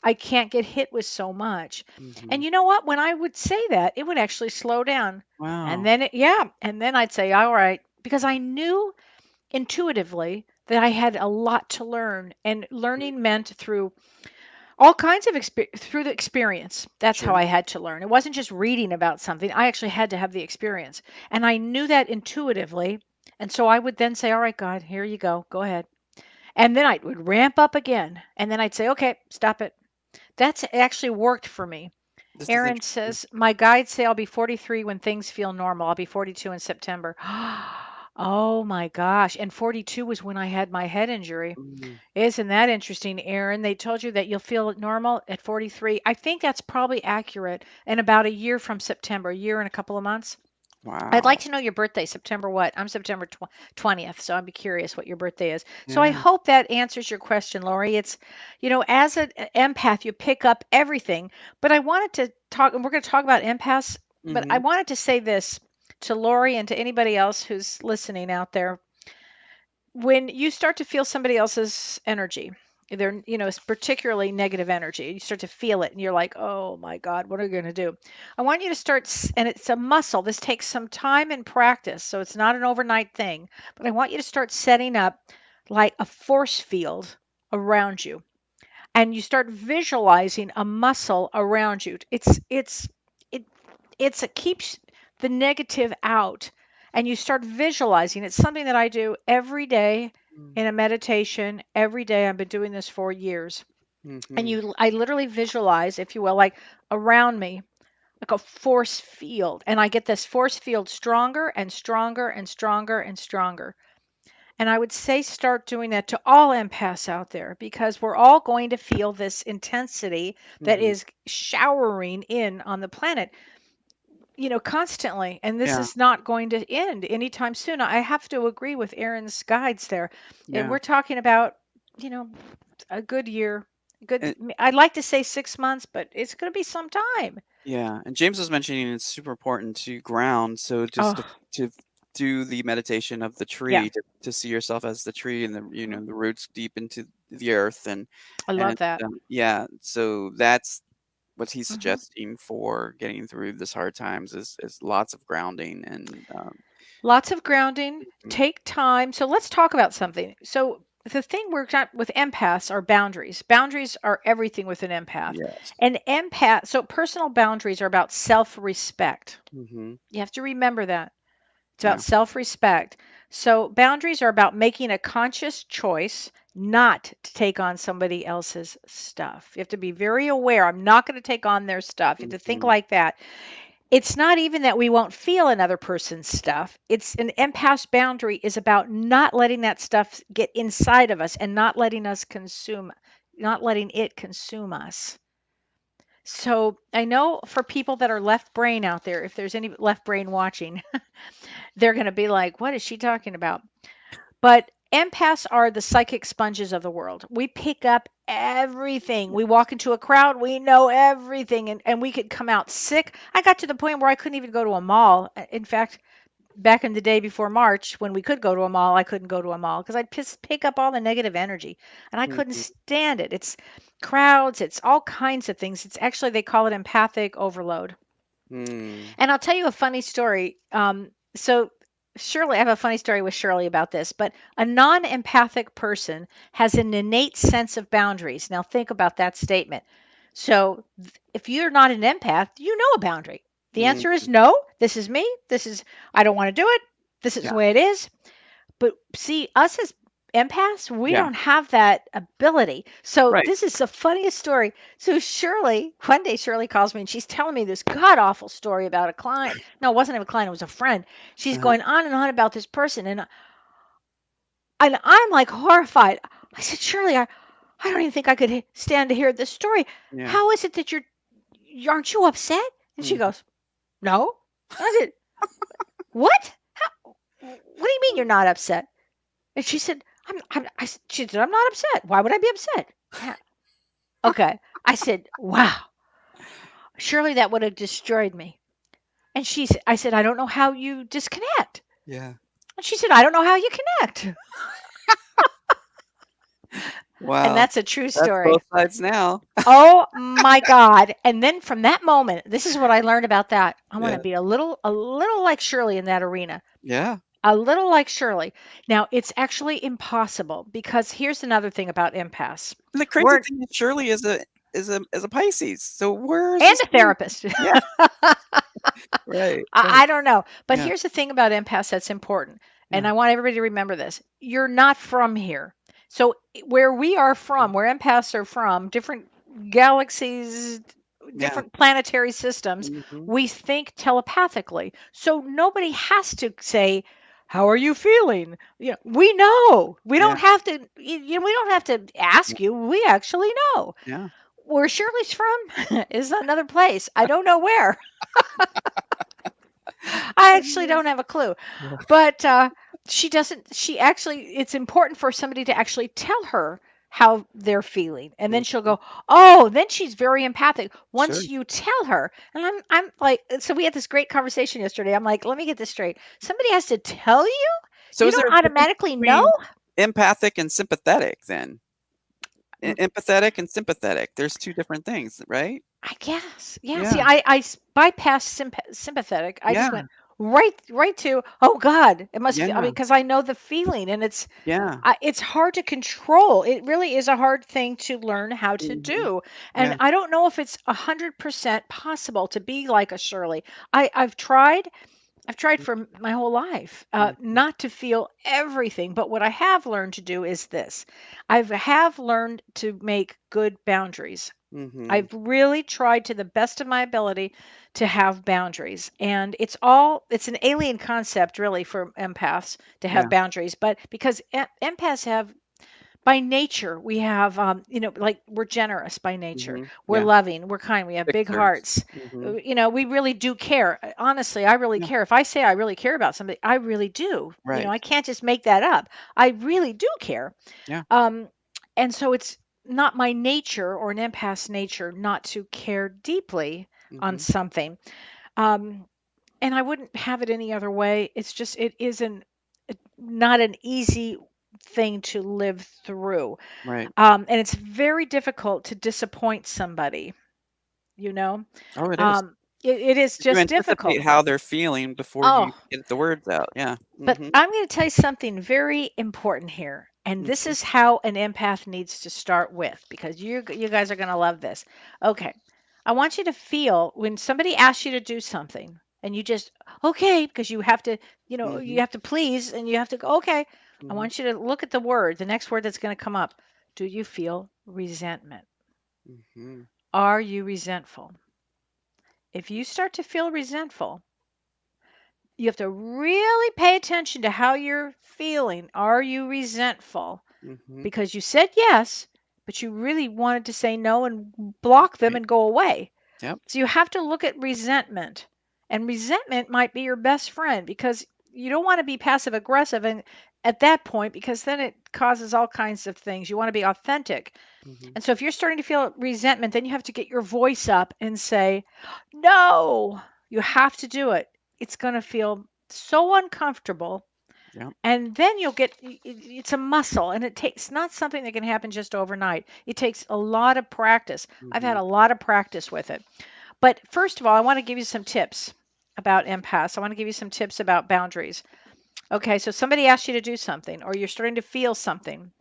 [SPEAKER 2] I can't get hit with so much. And
[SPEAKER 3] mhm.
[SPEAKER 2] you know what? When I would say that, it would actually slow down. And
[SPEAKER 3] Wow.
[SPEAKER 2] then, yeah. And then I'd say, all right, because I knew intuitively that I had a lot to learn, and
[SPEAKER 3] Mm,
[SPEAKER 2] learning meant through all kinds of through the experience. That's how
[SPEAKER 3] sure.
[SPEAKER 2] I had to learn. It wasn't just reading about something. I actually had to have the experience. And I knew that intuitively. And so I would then say, "All right, God, here you go. Go ahead." And then I would ramp up again. And then I'd say, "Okay, stop it." That's actually worked for me.
[SPEAKER 3] This is
[SPEAKER 2] Aaron
[SPEAKER 3] interesting.
[SPEAKER 2] says, my guides say I'll be 43 when things feel normal. I'll be 42 in September. Oh my gosh. And 42 was when I had my head injury.
[SPEAKER 3] Mm,
[SPEAKER 2] Isn't that interesting, Aaron? They told you that you'll feel normal at 43. I think that's probably accurate in about a year from September, a year and a couple of months. I'd like
[SPEAKER 3] wow.
[SPEAKER 2] to know your birthday, September what? I'm September 20th, so I'd be curious what your birthday is. So I
[SPEAKER 3] Yeah.
[SPEAKER 2] hope that answers your question, Lori. It's, as an empath, you pick up everything. But I wanted to talk, and we're going to talk about empaths, but I
[SPEAKER 3] Mhm.
[SPEAKER 2] wanted to say this to Lori and to anybody else who's listening out there. When you start to feel somebody else's energy, either, it's particularly negative energy, you start to feel it and you're like, oh my God, what are we going to do? I want you to start, and it's a muscle. This takes some time and practice. So it's not an overnight thing, but I want you to start setting up like a force field around you, and you start visualizing a muscle around you. It it keeps the negative out, and you start visualizing. It's something that I do every day
[SPEAKER 3] Mm,
[SPEAKER 2] in a meditation. Every day, I've been doing this for years. And
[SPEAKER 3] mhm.
[SPEAKER 2] I literally visualize, if you will, like around me, like a force field, and I get this force field stronger and stronger and stronger and stronger. And I would say start doing that to all empaths out there, because we're all going to feel this intensity that
[SPEAKER 3] Mhm.
[SPEAKER 2] is showering in on the planet, constantly. And this
[SPEAKER 3] Yeah.
[SPEAKER 2] is not going to end anytime soon. I have to agree with Aaron's guides there.
[SPEAKER 3] Yeah.
[SPEAKER 2] We're talking about, you know, a good year. Good.
[SPEAKER 3] And
[SPEAKER 2] I'd like to say 6 months, but it's going to be some time.
[SPEAKER 3] yeah, and James was mentioning it's super important to ground, so just
[SPEAKER 2] Oh,
[SPEAKER 3] to do the meditation of the
[SPEAKER 2] yeah.
[SPEAKER 3] tree, to see yourself as the tree and
[SPEAKER 2] Mhm.
[SPEAKER 3] the roots deep into the earth,
[SPEAKER 2] I
[SPEAKER 3] and
[SPEAKER 2] love that.
[SPEAKER 3] yeah, so that's what he's
[SPEAKER 2] Hmm.
[SPEAKER 3] suggesting for getting through this hard times is lots of grounding and
[SPEAKER 2] Lots of grounding.
[SPEAKER 3] mm,
[SPEAKER 2] Take time. So let's talk about something. So the thing we're got with empaths are boundaries. Boundaries are everything with an empath.
[SPEAKER 3] yes.
[SPEAKER 2] And so personal boundaries are about self-respect.
[SPEAKER 3] Hmm.
[SPEAKER 2] You have to remember that. It's about
[SPEAKER 3] Yeah.
[SPEAKER 2] self respect. So, boundaries are about making a conscious choice not to take on somebody else's stuff. You have to be very aware. I'm not going to take on their stuff. You have to think
[SPEAKER 3] Hmm.
[SPEAKER 2] like that. It's not even that we won't feel another person's stuff. It's an empath's boundary is about not letting that stuff get inside of us and not letting it consume us. So I know for people that are left brain out there, if there's any left brain watching, they're going to be like, what is she talking about? But empaths are the psychic sponges of the world. We pick up everything. We walk into a crowd, we know everything, and we could come out sick. I got to the point where I couldn't even go to a mall. In fact, back in the day before March, when we could go to a mall, I couldn't go to a mall because I'd pick up all the negative energy, and I couldn't
[SPEAKER 3] Hmm.
[SPEAKER 2] stand it. It's crowds, it's all kinds of things. It's actually, they call it empathic overload.
[SPEAKER 3] Hmm.
[SPEAKER 2] And I'll tell you a funny story. So Shirley, I have a funny story with Shirley about this, but a non empathic person has an innate sense of boundaries. Now, think about that statement. So, if you're not an empath, you know a boundary. The answer
[SPEAKER 3] Hmm.
[SPEAKER 2] is no. This is me. I don't want to do it. This is the
[SPEAKER 3] Yeah.
[SPEAKER 2] way it is. But see, us as empaths, we
[SPEAKER 3] Yeah.
[SPEAKER 2] don't have that ability. So
[SPEAKER 3] Right.
[SPEAKER 2] this is the funniest story. So Shirley, one day Shirley calls me and she's telling me this god awful story about a client. No, it wasn't even a client, it was a friend. She's
[SPEAKER 3] Uh-huh.
[SPEAKER 2] going on and on about this person, and I'm like horrified. I said, Shirley, I don't even think I could stand to hear this story.
[SPEAKER 3] Yeah.
[SPEAKER 2] How is it that aren't you upset? And she
[SPEAKER 3] Mhm.
[SPEAKER 2] goes, no. I said, what? What do you mean you're not upset? And she said, she said, I'm not upset. Why would I be upset? Yeah. Okay. I said, wow, surely that would have destroyed me. And I said, I don't know how you disconnect.
[SPEAKER 3] Yeah.
[SPEAKER 2] And she said, I don't know how you connect. And
[SPEAKER 3] Wow.
[SPEAKER 2] that's a true
[SPEAKER 3] That's
[SPEAKER 2] story.
[SPEAKER 3] both sides now.
[SPEAKER 2] Oh my God. And then from that moment, this is what I learned about that. I want
[SPEAKER 3] Yeah.
[SPEAKER 2] to be a little like Shirley in that arena.
[SPEAKER 3] Yeah.
[SPEAKER 2] A little like Shirley. Now, it's actually impossible because here's another thing about empaths.
[SPEAKER 3] And the crazy
[SPEAKER 2] We're
[SPEAKER 3] thing is Shirley is a Pisces. So where's
[SPEAKER 2] and
[SPEAKER 3] this
[SPEAKER 2] a therapist.
[SPEAKER 3] Yeah. Right. Right.
[SPEAKER 2] I don't know. But
[SPEAKER 3] Yeah.
[SPEAKER 2] here's the thing about empaths that's important. And
[SPEAKER 3] Yeah.
[SPEAKER 2] I want everybody to remember this. You're not from here. So where we are from, where empaths are from, different galaxies,
[SPEAKER 3] Yeah.
[SPEAKER 2] different planetary systems,
[SPEAKER 3] Mhm.
[SPEAKER 2] we think telepathically. So nobody has to say, how are you feeling? We know. We
[SPEAKER 3] Yeah.
[SPEAKER 2] don't have to, we don't have to
[SPEAKER 3] Yeah.
[SPEAKER 2] ask you. We actually know.
[SPEAKER 3] Yeah.
[SPEAKER 2] Where Shirley's from is another place. I don't know where. I actually don't have a clue.
[SPEAKER 3] Yeah.
[SPEAKER 2] But she actually, it's important for somebody to actually tell her how they're feeling. And then she'll
[SPEAKER 3] Mhm.
[SPEAKER 2] go, oh, then she's very empathic
[SPEAKER 3] Sure.
[SPEAKER 2] once you tell her. And I'm like, so we had this great conversation yesterday. I'm like, let me get this straight. Somebody has to tell you?
[SPEAKER 3] So
[SPEAKER 2] You
[SPEAKER 3] is there
[SPEAKER 2] don't
[SPEAKER 3] a difference
[SPEAKER 2] automatically know?
[SPEAKER 3] between empathic and sympathetic then?
[SPEAKER 2] Mm,
[SPEAKER 3] Empathetic and sympathetic. There's two different things, right?
[SPEAKER 2] I guess. Yeah. See,
[SPEAKER 3] Yeah.
[SPEAKER 2] I bypassed sympathetic. I just
[SPEAKER 3] Yeah.
[SPEAKER 2] went right to, oh God, it must feel, I
[SPEAKER 3] Yeah.
[SPEAKER 2] mean, because I know the feeling and
[SPEAKER 3] Yeah.
[SPEAKER 2] it's hard to control. It really is a hard thing to learn how to
[SPEAKER 3] Mhm.
[SPEAKER 2] do. And
[SPEAKER 3] Yeah.
[SPEAKER 2] I don't know if it's 100% possible to be like a Shirley. I've tried for my whole life
[SPEAKER 3] Mhm.
[SPEAKER 2] not to feel everything. But what I have learned to do is this: I have learned to make good boundaries.
[SPEAKER 3] Mhm.
[SPEAKER 2] I've really tried to the best of my ability to have boundaries. And it's an alien concept really for empaths to have
[SPEAKER 3] Yeah.
[SPEAKER 2] boundaries, but because empaths have, by nature, we have, like we're generous by nature.
[SPEAKER 3] Mhm.
[SPEAKER 2] We're
[SPEAKER 3] Yeah.
[SPEAKER 2] loving, we're kind, we have big
[SPEAKER 3] Fixers.
[SPEAKER 2] hearts.
[SPEAKER 3] Mhm.
[SPEAKER 2] We really do care. Honestly, I really
[SPEAKER 3] Yeah.
[SPEAKER 2] care. If I say I really care about somebody, I really do.
[SPEAKER 3] Right.
[SPEAKER 2] I can't just make that up. I really do care.
[SPEAKER 3] Yeah.
[SPEAKER 2] Um, and so it's not my nature or an empath's nature not to care deeply on
[SPEAKER 3] Mhm.
[SPEAKER 2] something. Um, and I wouldn't have it any other way. It's just it isn't not an easy thing to live through.
[SPEAKER 3] Right.
[SPEAKER 2] And it's very difficult to disappoint somebody, you know.
[SPEAKER 3] Oh, it is.
[SPEAKER 2] Um, it is
[SPEAKER 3] 'Cause you
[SPEAKER 2] just
[SPEAKER 3] anticipate
[SPEAKER 2] difficult.
[SPEAKER 3] how they're feeling before you
[SPEAKER 2] Oh,
[SPEAKER 3] get the words out. Yeah.
[SPEAKER 2] but
[SPEAKER 3] Mhm.
[SPEAKER 2] I'm going to tell you something very important here. And this
[SPEAKER 3] Mhm.
[SPEAKER 2] is how an empath needs to start with, because you guys are going to love this. Okay. I want you to feel when somebody asks you to do something and you just, okay, because you
[SPEAKER 3] Mhm.
[SPEAKER 2] have to please and you have to go, okay. I
[SPEAKER 3] Mhm.
[SPEAKER 2] want you to look at the next word that's going to come up. Do you feel resentment?
[SPEAKER 3] Mhm.
[SPEAKER 2] Are you resentful? If you start to feel resentful, you have to really pay attention to how you're feeling. Are you resentful?
[SPEAKER 3] Mhm.
[SPEAKER 2] Because you said yes, but you really wanted to say no and block them
[SPEAKER 3] Right.
[SPEAKER 2] and go away.
[SPEAKER 3] Yep.
[SPEAKER 2] So you have to look at resentment. And resentment might be your best friend because you don't want to be passive aggressive and at that point, because then it causes all kinds of things. You want to be authentic.
[SPEAKER 3] Mhm.
[SPEAKER 2] And so if you're starting to feel resentment, then you have to get your voice up and say, no, you have to do it. It's going to feel so uncomfortable.
[SPEAKER 3] Yep.
[SPEAKER 2] And then you'll it's a muscle, and it takes not something that can happen just overnight. It takes a lot of practice. I've had
[SPEAKER 3] Mhm.
[SPEAKER 2] a lot of practice with it. But first of all, I want to give you some tips about empaths. I want to give you some tips about boundaries. Okay, so somebody asks you to do something, or you're starting to feel something.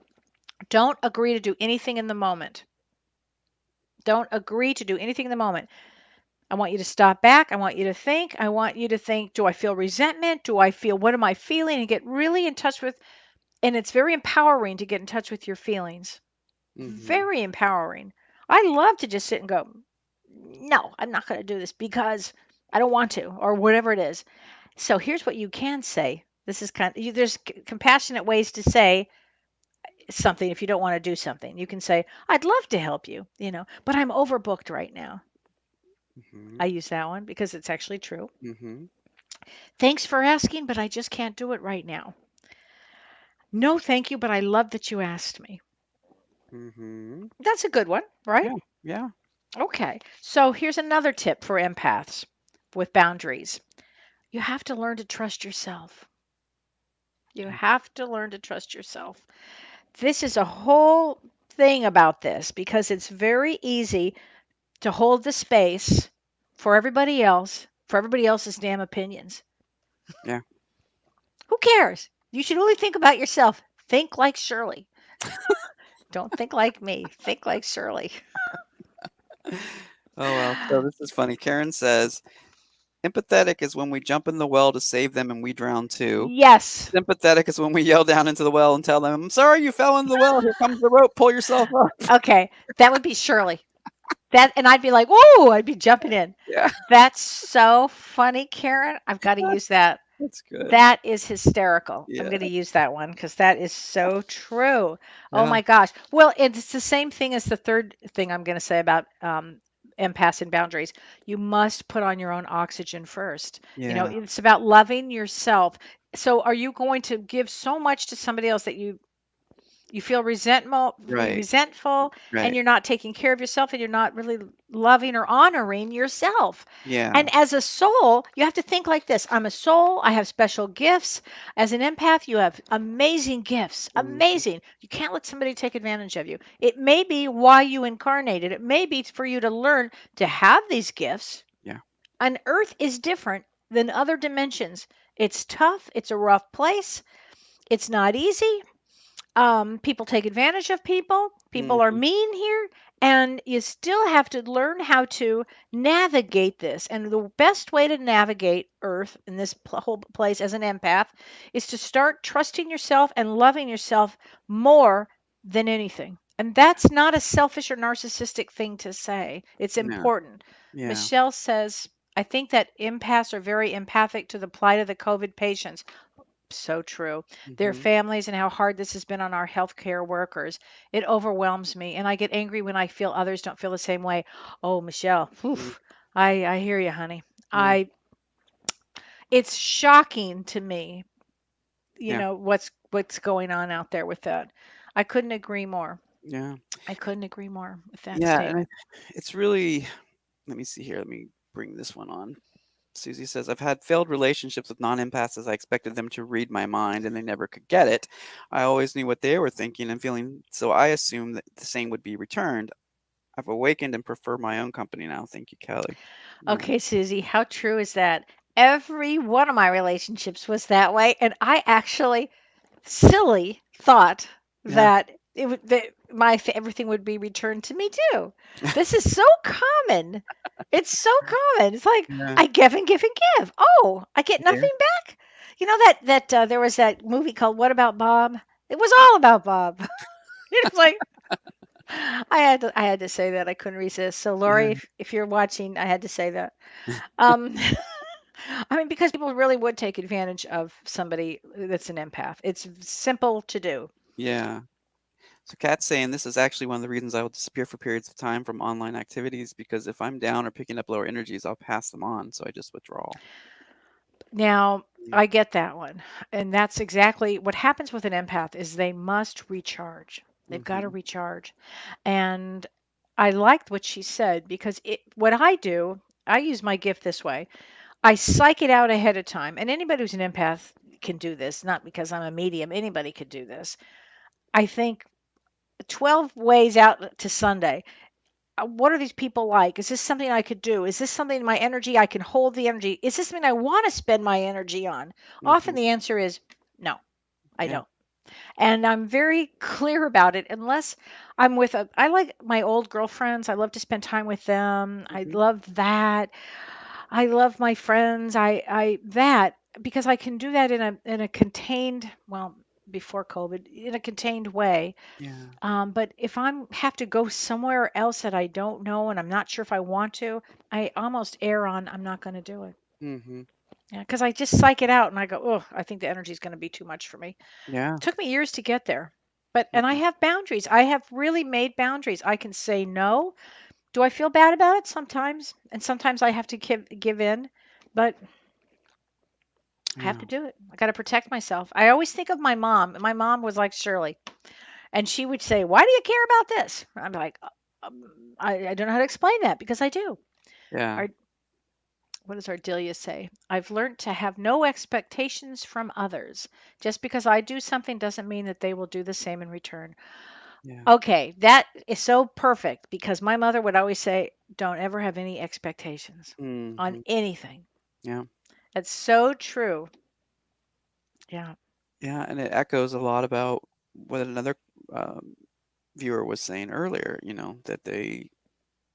[SPEAKER 2] Don't agree to do anything in the moment. Don't agree to do anything in the moment. I want you to stop back. I want you to think. I want you to think, do I feel resentment? Do I feel, what am I feeling? And get really in touch with And it's very empowering to get in touch with your feelings.
[SPEAKER 3] Mm-hmm.
[SPEAKER 2] Very empowering. I love to just sit and go, no, I'm not going to do this because I don't want to, or whatever it is. So here's what you can say. This is there's compassionate ways to say something if you don't want to do something. You can say, I'd love to help you, but I'm overbooked right now.
[SPEAKER 3] Mm-hmm.
[SPEAKER 2] I use that one because it's actually true.
[SPEAKER 3] Mm-hmm.
[SPEAKER 2] Thanks for asking, but I just can't do it right now. No, thank you, but I love that you asked me.
[SPEAKER 3] Mm-hmm.
[SPEAKER 2] That's a good one, right?
[SPEAKER 3] Yeah. Yeah.
[SPEAKER 2] Okay. So here's another tip for empaths with boundaries. You have to learn to trust yourself. You
[SPEAKER 3] Yeah.
[SPEAKER 2] have to learn to trust yourself. This is a whole thing about this because it's very easy to hold the space for everybody else's damn opinions.
[SPEAKER 3] Yeah.
[SPEAKER 2] Who cares? You should only think about yourself. Think like Shirley. Don't think like me. Think like Shirley.
[SPEAKER 3] Oh well. So this is funny. Karen says, empathetic is when we jump in the well to save them and we drown too.
[SPEAKER 2] Yes.
[SPEAKER 3] Sympathetic is when we yell down into the well and tell them, I'm sorry you fell into the well. Here comes the rope. Pull yourself up.
[SPEAKER 2] Okay. That would be Shirley. That and I'd be like, "Whoa!" I'd be jumping in.
[SPEAKER 3] Yeah.
[SPEAKER 2] That's so funny, Karen. I've got to use that.
[SPEAKER 3] That's good.
[SPEAKER 2] That is hysterical. I'm
[SPEAKER 3] Yeah.
[SPEAKER 2] going to use that one because that is so true. Oh
[SPEAKER 3] Yeah.
[SPEAKER 2] my gosh. Well, it's the same thing as the third thing I'm going to say about empaths and boundaries. You must put on your own oxygen first.
[SPEAKER 3] Yeah.
[SPEAKER 2] It's about loving yourself. So, are you going to give so much to somebody else that you feel
[SPEAKER 3] Right.
[SPEAKER 2] resentful, and
[SPEAKER 3] Right.
[SPEAKER 2] you're not taking care of yourself, and you're not really loving or honoring yourself.
[SPEAKER 3] Yeah.
[SPEAKER 2] And as a soul, you have to think like this. I'm a soul. I have special gifts. As an empath, you have amazing gifts.
[SPEAKER 3] Mhm.
[SPEAKER 2] Amazing. You can't let somebody take advantage of you. It may be why you incarnated. It may be for you to learn to have these gifts.
[SPEAKER 3] Yeah.
[SPEAKER 2] And Earth is different than other dimensions. It's tough. It's a rough place. It's not easy. People take advantage of people. People are
[SPEAKER 3] Mhm.
[SPEAKER 2] mean here, and you still have to learn how to navigate this. And the best way to navigate Earth in this whole place as an empath is to start trusting yourself and loving yourself more than anything. And that's not a selfish or narcissistic thing to say. It's
[SPEAKER 3] Yeah.
[SPEAKER 2] important.
[SPEAKER 3] Yeah.
[SPEAKER 2] Michelle says, I think that empaths are very empathic to the plight of the COVID patients. So true. Their
[SPEAKER 3] Mhm.
[SPEAKER 2] families and how hard this has been on our healthcare workers. It overwhelms me, and I get angry when I feel others don't feel the same way. Oh, Michelle,
[SPEAKER 3] Mm.
[SPEAKER 2] oof, I hear you, honey.
[SPEAKER 3] Yeah.
[SPEAKER 2] I It's shocking to me,
[SPEAKER 3] Yeah.
[SPEAKER 2] what's going on out there with that. I couldn't agree more.
[SPEAKER 3] Yeah.
[SPEAKER 2] I couldn't agree more with that
[SPEAKER 3] Yeah. And
[SPEAKER 2] statement.
[SPEAKER 3] it's really, let me see here. Let me bring this one on. Susie says, I've had failed relationships with non empaths as I expected them to read my mind and they never could get it. I always knew what they were thinking and feeling, so I assumed that the same would be returned. I've awakened and prefer my own company now. Thank you, Kelly. Yeah.
[SPEAKER 2] Okay, Susie, how true is that? Every one of my relationships was that way, and I actually silly thought
[SPEAKER 3] Yeah.
[SPEAKER 2] that everything would be returned to me too. This is so common. It's so common. It's like
[SPEAKER 3] Yeah.
[SPEAKER 2] I give and give and give. Oh, I get
[SPEAKER 3] Yeah.
[SPEAKER 2] nothing back. You know that there was that movie called What About Bob? It was all about Bob. It's like I had to say that. I couldn't resist. So
[SPEAKER 3] Yeah.
[SPEAKER 2] Lori, if you're watching, I had to say that. Um, I mean, because people really would take advantage of somebody that's an empath. It's simple to do.
[SPEAKER 3] Yeah. So Kat's saying this is actually one of the reasons I will disappear for periods of time from online activities because if I'm down or picking up lower energies, I'll pass them on. So I just withdraw.
[SPEAKER 2] Now,
[SPEAKER 3] Mm.
[SPEAKER 2] I get that one. And that's exactly what happens with an empath is they must recharge. They've got to
[SPEAKER 3] Mhm.
[SPEAKER 2] recharge. And I liked what she said because what I do, I use my gift this way. I psych it out ahead of time. And anybody who's an empath can do this, not because I'm a medium, anybody could do this. I think 12 ways out to Sunday. What are these people like? Is this something I could do? Is this something my energy I can hold the energy? Is this something I want to spend my energy on? Often
[SPEAKER 3] Mhm.
[SPEAKER 2] the answer is no, I
[SPEAKER 3] Yeah.
[SPEAKER 2] don't. And I'm very clear about it unless I like my old girlfriends. I love to spend time with them. I
[SPEAKER 3] Mhm.
[SPEAKER 2] love that. I love my friends. I that because I can do that in a contained, well, before COVID in a contained way.
[SPEAKER 3] Yeah.
[SPEAKER 2] But if I have to go somewhere else that I don't know and I'm not sure if I want to, I almost err on I'm not going to do it.
[SPEAKER 3] Mm-hmm.
[SPEAKER 2] Yeah, because I just psych it out and I go, oh, I think the energy is going to be too much for me.
[SPEAKER 3] Yeah.
[SPEAKER 2] Took me years to get there. But and I
[SPEAKER 3] Mhm.
[SPEAKER 2] have boundaries. I have really made boundaries. I can say no. Do I feel bad about it sometimes? And sometimes I have to give in, but I have
[SPEAKER 3] Yeah.
[SPEAKER 2] to do it. I got to protect myself. I always think of my mom. My mom was like Shirley, and she would say, "Why do you care about this?" I'm like, I don't know how to explain that because I do.
[SPEAKER 3] Yeah.
[SPEAKER 2] Our, what does Ardelia say? I've learned to have no expectations from others. Just because I do something doesn't mean that they will do the same in return.
[SPEAKER 3] Yeah.
[SPEAKER 2] Okay, that is so perfect because my mother would always say, "Don't ever have any expectations on
[SPEAKER 3] Mm-hmm.
[SPEAKER 2] anything."
[SPEAKER 3] Yeah.
[SPEAKER 2] That's so true. Yeah,
[SPEAKER 3] Yeah. And it echoes a lot about what another um, viewer was saying earlier, that they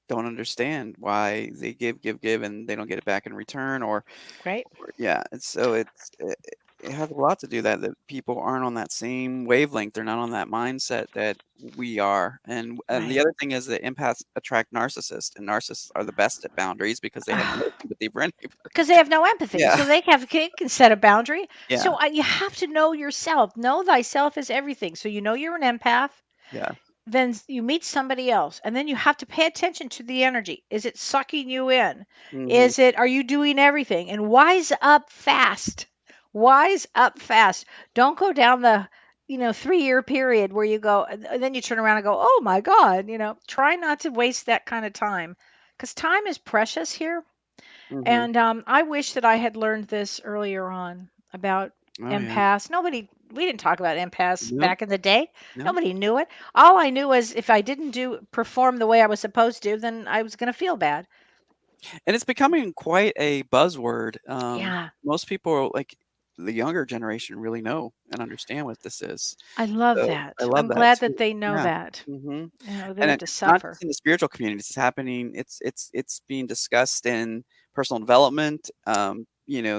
[SPEAKER 3] don't understand why they give, and they don't get it back in return,
[SPEAKER 2] right?
[SPEAKER 3] yeah, it has a lot to do that people aren't on that same wavelength. They're not on that mindset that we are. And the
[SPEAKER 2] Right.
[SPEAKER 3] other thing is that empaths attract narcissists, and narcissists are the best at boundaries because they have no sympathy for anybody.
[SPEAKER 2] Because they have no empathy,
[SPEAKER 3] Yeah.
[SPEAKER 2] so they can set a boundary.
[SPEAKER 3] Yeah.
[SPEAKER 2] So you have to know yourself. Know thyself is everything. So you know you're an empath.
[SPEAKER 3] Yeah.
[SPEAKER 2] Then you meet somebody else, and then you have to pay attention to the energy. Is it sucking you in?
[SPEAKER 3] Mhm.
[SPEAKER 2] Are you doing everything? And wise up fast. Wise up fast. Don't go down the 3-year period where you go and then you turn around and go, oh my god. Try not to waste that kind of time because time is precious here.
[SPEAKER 3] Mhm.
[SPEAKER 2] And I wish that I had learned this earlier on about
[SPEAKER 3] Oh, yeah.
[SPEAKER 2] empaths. We didn't talk about empaths
[SPEAKER 3] Nope.
[SPEAKER 2] back in the day.
[SPEAKER 3] Nope.
[SPEAKER 2] Nobody knew it. All I knew was if I didn't perform the way I was supposed to, then I was going to feel bad.
[SPEAKER 3] And it's becoming quite a buzzword.
[SPEAKER 2] Yeah,
[SPEAKER 3] Most people, like the younger generation, really know and understand what this is.
[SPEAKER 2] I love
[SPEAKER 3] So I
[SPEAKER 2] that.
[SPEAKER 3] love
[SPEAKER 2] I'm
[SPEAKER 3] that
[SPEAKER 2] glad
[SPEAKER 3] too.
[SPEAKER 2] that they know
[SPEAKER 3] Yeah.
[SPEAKER 2] that.
[SPEAKER 3] Mhm.
[SPEAKER 2] They
[SPEAKER 3] And
[SPEAKER 2] don't have to
[SPEAKER 3] it's not just
[SPEAKER 2] suffer.
[SPEAKER 3] in the spiritual communities, it's happening, it's being discussed in personal development,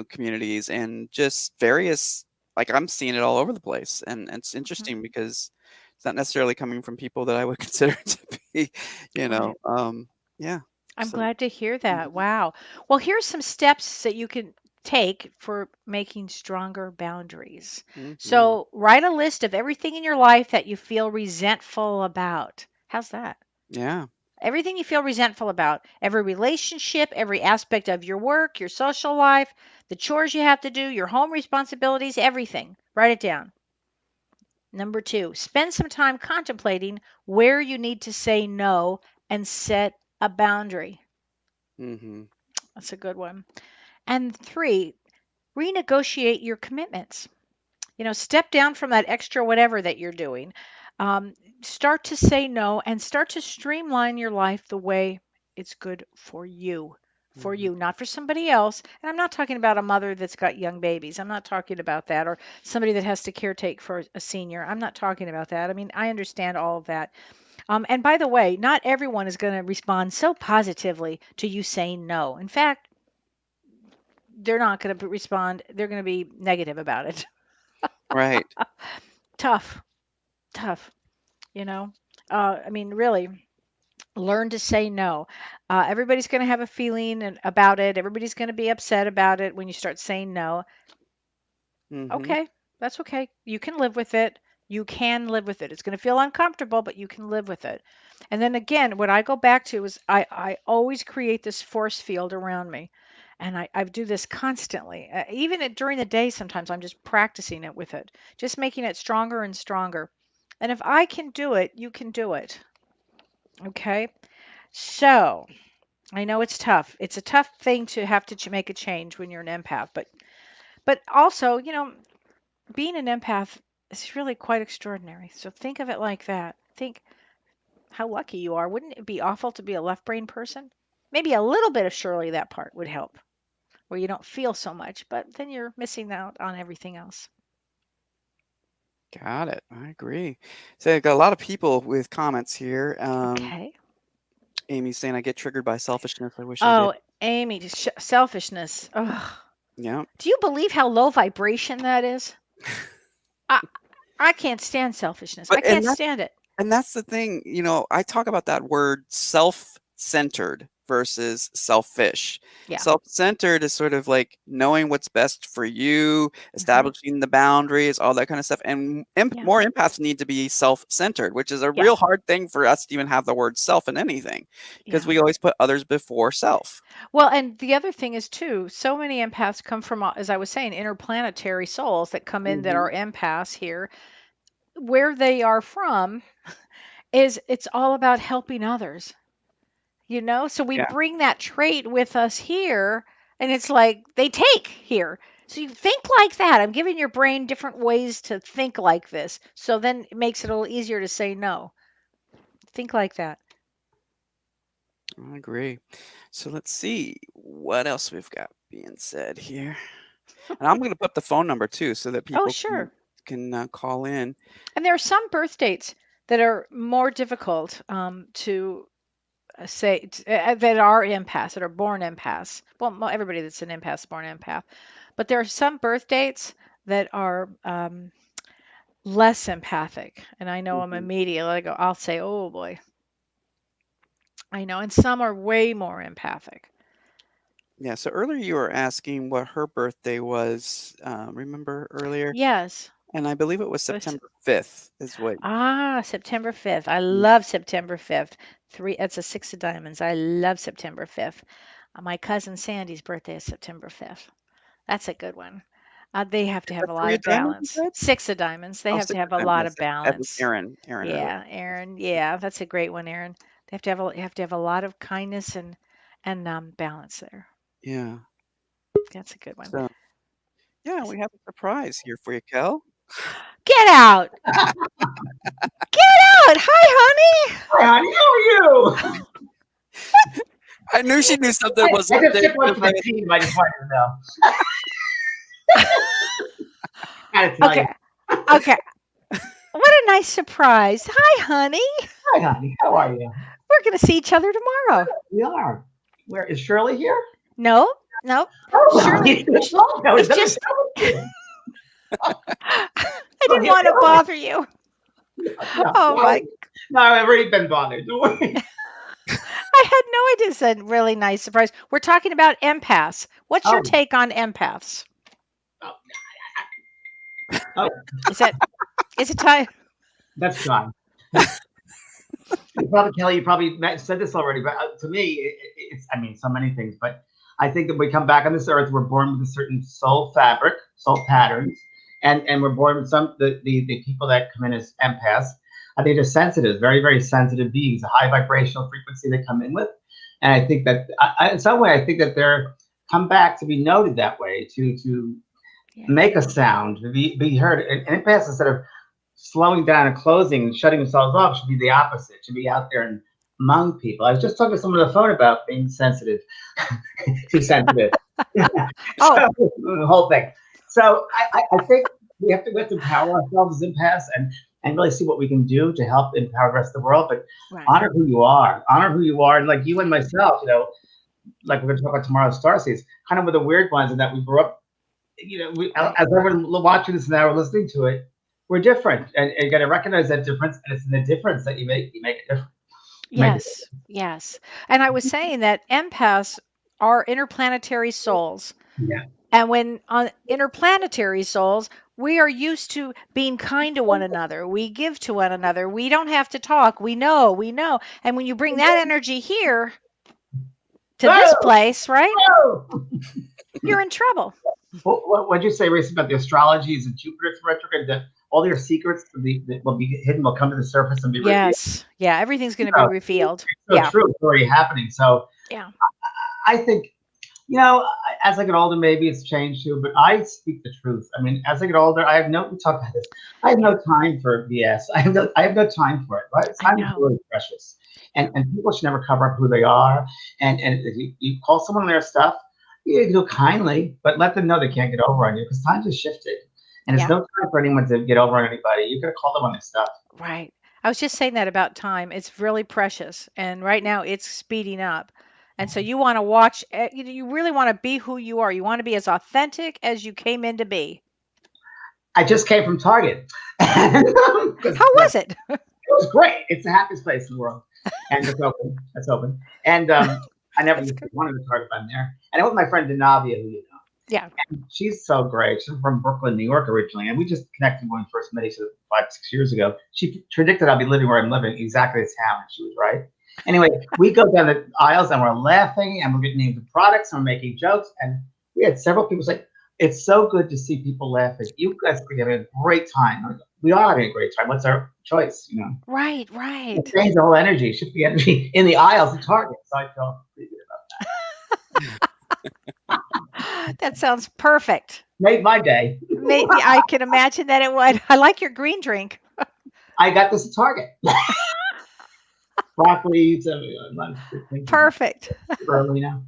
[SPEAKER 3] communities, and just various, like, I'm seeing it all over the place, and it's
[SPEAKER 2] Mhm.
[SPEAKER 3] interesting because it's not necessarily coming from people that I would consider to be, you know,
[SPEAKER 2] Right.
[SPEAKER 3] um, yeah,
[SPEAKER 2] I'm
[SPEAKER 3] so
[SPEAKER 2] glad to hear that.
[SPEAKER 3] mhm,
[SPEAKER 2] Wow. Well, here's some steps that you can take for making stronger boundaries.
[SPEAKER 3] mhm,
[SPEAKER 2] So, write a list of everything in your life that you feel resentful about. How's that?
[SPEAKER 3] yeah,
[SPEAKER 2] Everything you feel resentful about, every relationship, every aspect of your work, your social life, the chores you have to do, your home responsibilities, everything. Write it down. Number 2, spend some time contemplating where you need to say no and set a boundary.
[SPEAKER 3] mhm,
[SPEAKER 2] That's a good one. And 3, renegotiate your commitments. Step down from that extra whatever that you're doing. Um, Start to say no and start to streamline your life the way it's good for you. For
[SPEAKER 3] mhm,
[SPEAKER 2] you, not for somebody else. And I'm not talking about a mother that's got young babies. I'm not talking about that. Or somebody that has to caretake for a senior. I'm not talking about that. I mean, I understand all of that. And by the way, not everyone is going to respond so positively to you saying no. In fact, they're not going to respond. They're going to be negative about it.
[SPEAKER 3] right,
[SPEAKER 2] Tough, tough, you know. I mean, really, learn to say no. Everybody's going to have a feeling about it. Everybody's going to be upset about it when you start saying no.
[SPEAKER 3] mhm,
[SPEAKER 2] Okay, that's okay. You can live with it. You can live with it. It's going to feel uncomfortable, but you can live with it. And then again, what I go back to is I always create this force field around me. And I do this constantly. During the day, sometimes I'm just practicing it with it, just making it stronger and stronger. And if I can do it, you can do it. Okay. So I know it's tough. It's a tough thing to have to make a change when you're an empath, but also, being an empath is really quite extraordinary. So think of it like that. Think how lucky you are. Wouldn't it be awful to be a left brain person? Maybe a little bit of surely that part would help, where you don't feel so much, but then you're missing out on everything else.
[SPEAKER 3] got it, I agree. So I got a lot of people with comments here.
[SPEAKER 2] Okay.
[SPEAKER 3] Amy's saying, "I get triggered by selfishness, I wish I did."
[SPEAKER 2] Oh, Amy, selfishness. Ugh.
[SPEAKER 3] Yeah.
[SPEAKER 2] Do you believe how low vibration that is? I can't stand selfishness. I
[SPEAKER 3] But
[SPEAKER 2] can't stand it.
[SPEAKER 3] and that's the thing, I talk about that word self-centered versus selfish.
[SPEAKER 2] Yeah.
[SPEAKER 3] Self-centered is sort of like knowing what's best for you,
[SPEAKER 2] Mhm.
[SPEAKER 3] establishing the boundaries, all that kind of stuff. And
[SPEAKER 2] Yeah.
[SPEAKER 3] more empaths need to be self-centered, which is a
[SPEAKER 2] Yeah.
[SPEAKER 3] real hard thing for us to even have the word self in anything, because
[SPEAKER 2] Yeah.
[SPEAKER 3] we always put others before self.
[SPEAKER 2] Well, and the other thing is too, so many empaths come from, as I was saying, interplanetary souls that come in that
[SPEAKER 3] Mhm.
[SPEAKER 2] are empaths here. Where they are from is it's all about helping others, So we
[SPEAKER 3] Yeah.
[SPEAKER 2] bring that trait with us here, and it's like they take here. So you think like that. I'm giving your brain different ways to think like this. So then it makes it a little easier to say no. Think like that.
[SPEAKER 3] I agree. So let's see what else we've got being said here. And I'm going to put the phone number too, so that
[SPEAKER 2] Oh,
[SPEAKER 3] people
[SPEAKER 2] sure.
[SPEAKER 3] can call in.
[SPEAKER 2] And there are some birth dates that are more difficult to say that are empaths, that are born empaths. Well, everybody that's an empath is born empath. But there are some birth dates that are less empathic. And I know I'm
[SPEAKER 3] Mhm.
[SPEAKER 2] immediately, I'll say, oh boy. I know. And some are way more empathic.
[SPEAKER 3] Yeah. So earlier you were asking what her birthday was. Remember earlier?
[SPEAKER 2] Yes.
[SPEAKER 3] And I believe it was
[SPEAKER 2] But,
[SPEAKER 3] September 5th, is what.
[SPEAKER 2] September 5th. I
[SPEAKER 3] Yeah.
[SPEAKER 2] love September 5th. It's a six of diamonds. I love September 5th. My cousin Sandy's birthday is September 5th. That's a good one. They have to
[SPEAKER 3] Is
[SPEAKER 2] have
[SPEAKER 3] that
[SPEAKER 2] a lot
[SPEAKER 3] three
[SPEAKER 2] of
[SPEAKER 3] of diamonds you
[SPEAKER 2] balance.
[SPEAKER 3] said?
[SPEAKER 2] Six of diamonds. They
[SPEAKER 3] Oh,
[SPEAKER 2] have to
[SPEAKER 3] six
[SPEAKER 2] have
[SPEAKER 3] of
[SPEAKER 2] a
[SPEAKER 3] diamonds.
[SPEAKER 2] lot
[SPEAKER 3] Yes,
[SPEAKER 2] of
[SPEAKER 3] that was
[SPEAKER 2] balance.
[SPEAKER 3] Aaron. Aaron earlier.
[SPEAKER 2] Yeah, Aaron. Yeah, that's a great one, Aaron. They have to have a lot of kindness and balance there.
[SPEAKER 3] Yeah.
[SPEAKER 2] That's a good one.
[SPEAKER 3] So yeah, we have a surprise here for you, Kel.
[SPEAKER 2] Get out! Get out! Hi, honey.
[SPEAKER 4] Hi, honey. How are you?
[SPEAKER 3] I knew she knew something was
[SPEAKER 4] I
[SPEAKER 3] up
[SPEAKER 4] just
[SPEAKER 3] there
[SPEAKER 4] sipped one
[SPEAKER 3] because
[SPEAKER 4] for
[SPEAKER 3] I
[SPEAKER 4] the team. I just wanted to know. Gotta tell
[SPEAKER 2] Okay,
[SPEAKER 4] you.
[SPEAKER 2] okay. What a nice surprise. Hi, honey.
[SPEAKER 4] Hi, honey. How are you?
[SPEAKER 2] We're gonna see each other tomorrow.
[SPEAKER 4] We are. Where is Shirley here?
[SPEAKER 2] No, no.
[SPEAKER 4] Oh,
[SPEAKER 2] Shirley,
[SPEAKER 4] I was
[SPEAKER 2] it's
[SPEAKER 4] gonna
[SPEAKER 2] just
[SPEAKER 4] tell you.
[SPEAKER 2] I
[SPEAKER 4] Oh,
[SPEAKER 2] didn't
[SPEAKER 4] here
[SPEAKER 2] want
[SPEAKER 4] we
[SPEAKER 2] to
[SPEAKER 4] are.
[SPEAKER 2] bother you.
[SPEAKER 4] No,
[SPEAKER 2] Oh
[SPEAKER 4] no,
[SPEAKER 2] my!
[SPEAKER 4] no, I've already been bothered. Don't worry.
[SPEAKER 2] I had no idea. It's a really nice surprise. We're talking about empaths. What's your
[SPEAKER 4] Oh,
[SPEAKER 2] take on empaths?
[SPEAKER 4] oh, oh,
[SPEAKER 2] Is it time?
[SPEAKER 4] that's John. Kelly, you probably said this already, but to me, it's, I mean, so many things, but I think that we come back on this earth, we're born with a certain soul fabric, soul patterns, and we're born with the people that come in as empaths. I think they're sensitive, very, very sensitive beings, a high vibrational frequency they come in with. And I think that in some way, I think that they're come back to be noted that way, to
[SPEAKER 2] Yeah.
[SPEAKER 4] make a sound, to be heard. And empaths, instead of slowing down and closing and shutting themselves off, should be the opposite, should be out there and among people. I was just talking to someone on the phone about being sensitive, too sensitive.
[SPEAKER 2] Oh,
[SPEAKER 4] So, the whole thing. So I think we have to empower ourselves as empaths and really see what we can do to help empower the rest of the world. But
[SPEAKER 2] right.
[SPEAKER 4] honor who you are. Honor who you are. And like you and myself, like we're going to talk about tomorrow's star seeds, kind of with the weird ones, and that we grew up,
[SPEAKER 2] Right.
[SPEAKER 4] as everyone watching this now or listening to it, we're different. And you got to recognize that difference. And it's in the difference that you make a difference.
[SPEAKER 2] Yes. Yes. And I was saying that empaths are interplanetary souls.
[SPEAKER 4] Yeah.
[SPEAKER 2] And when on interplanetary souls, we are used to being kind to one another. We give to one another. We don't have to talk. We know, we know. And when you bring that energy here to this
[SPEAKER 4] Whoa!
[SPEAKER 2] place, right?
[SPEAKER 4] Whoa!
[SPEAKER 2] You're in trouble.
[SPEAKER 4] What'd you say, Race, about the astrologies and Jupiter's retrograde? That all your secrets will be hidden, will come to the surface and be revealed.
[SPEAKER 2] Yes. Yeah. Everything's going to be
[SPEAKER 4] So,
[SPEAKER 2] revealed.
[SPEAKER 4] so
[SPEAKER 2] Yeah.
[SPEAKER 4] true. It's already happening. So
[SPEAKER 2] Yeah.
[SPEAKER 4] I think, as I get older, maybe it's changed too, but I speak the truth. I mean, as I get older, we talk about this. I have no time for BS. I have no time for it, right?
[SPEAKER 2] I
[SPEAKER 4] Time is
[SPEAKER 2] know.
[SPEAKER 4] really precious. And people should never cover up who they are. And if you call someone their stuff, you do kindly, but let them know they can't get over on you because times have shifted. And
[SPEAKER 2] Yeah.
[SPEAKER 4] it's no time for anyone to get over on anybody. You got to call them on their stuff.
[SPEAKER 2] Right. I was just saying that about time. It's really precious. And right now it's speeding up. And so you want to watch, you really want to be who you are. You want to be as authentic as you came in to be.
[SPEAKER 4] I just came from Target. And,
[SPEAKER 2] How was it?
[SPEAKER 4] it was great. It's the happiest place in the world. And it's open. It's open. And I never used to want to Target, but I'm there. And I went with my friend Denavia, who you know.
[SPEAKER 2] Yeah.
[SPEAKER 4] And she's so great. She's from Brooklyn, New York originally. And we just connected when we first met each other 5-6 years ago. She predicted I'd be living where I'm living exactly this town, and she was right. Anyway, we go down the aisles and we're laughing and we're getting names of products and we're making jokes. And we had several people say, it's so good to see people laughing. You guys are having a great time. We are having a great time. What's our choice? You know,
[SPEAKER 2] Right.
[SPEAKER 4] change the whole energy, shift the energy in the aisles of Target. So I feel pretty good about that.
[SPEAKER 2] That sounds perfect.
[SPEAKER 4] Made my day.
[SPEAKER 2] Maybe I can imagine that it would. I like your green drink.
[SPEAKER 4] I got this at Target. Broccoli,
[SPEAKER 2] Perfect.
[SPEAKER 4] early now.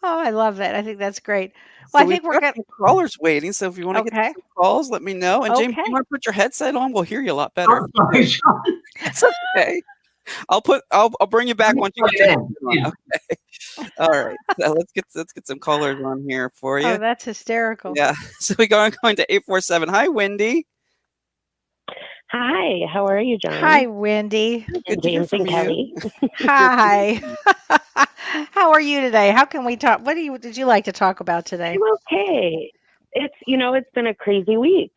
[SPEAKER 2] Oh, I love that. I think that's great. Well,
[SPEAKER 3] So
[SPEAKER 2] I think we're
[SPEAKER 3] got
[SPEAKER 2] going
[SPEAKER 3] some callers waiting. So if you want to get
[SPEAKER 2] Okay.
[SPEAKER 3] some calls, let me know. And James,
[SPEAKER 2] Okay.
[SPEAKER 3] you want to put your headset on? We'll hear you a lot better.
[SPEAKER 4] Oh, sorry, Sean.
[SPEAKER 3] It's okay. I'll bring you back once you get your headset on.
[SPEAKER 4] Yeah.
[SPEAKER 3] Okay. All right. So let's get some callers on here for you.
[SPEAKER 2] Oh, that's hysterical.
[SPEAKER 3] Yeah. So we going to 847. Hi, Wendy.
[SPEAKER 5] Hi, how are you, John?
[SPEAKER 2] Hi, Wendy.
[SPEAKER 3] Good
[SPEAKER 5] And
[SPEAKER 3] to hear
[SPEAKER 5] James
[SPEAKER 3] from
[SPEAKER 5] and
[SPEAKER 3] you.
[SPEAKER 5] Kelly.
[SPEAKER 2] Hi. How are you today? How can we talk? What did you like to talk about today?
[SPEAKER 5] I'm okay. It's been a crazy week.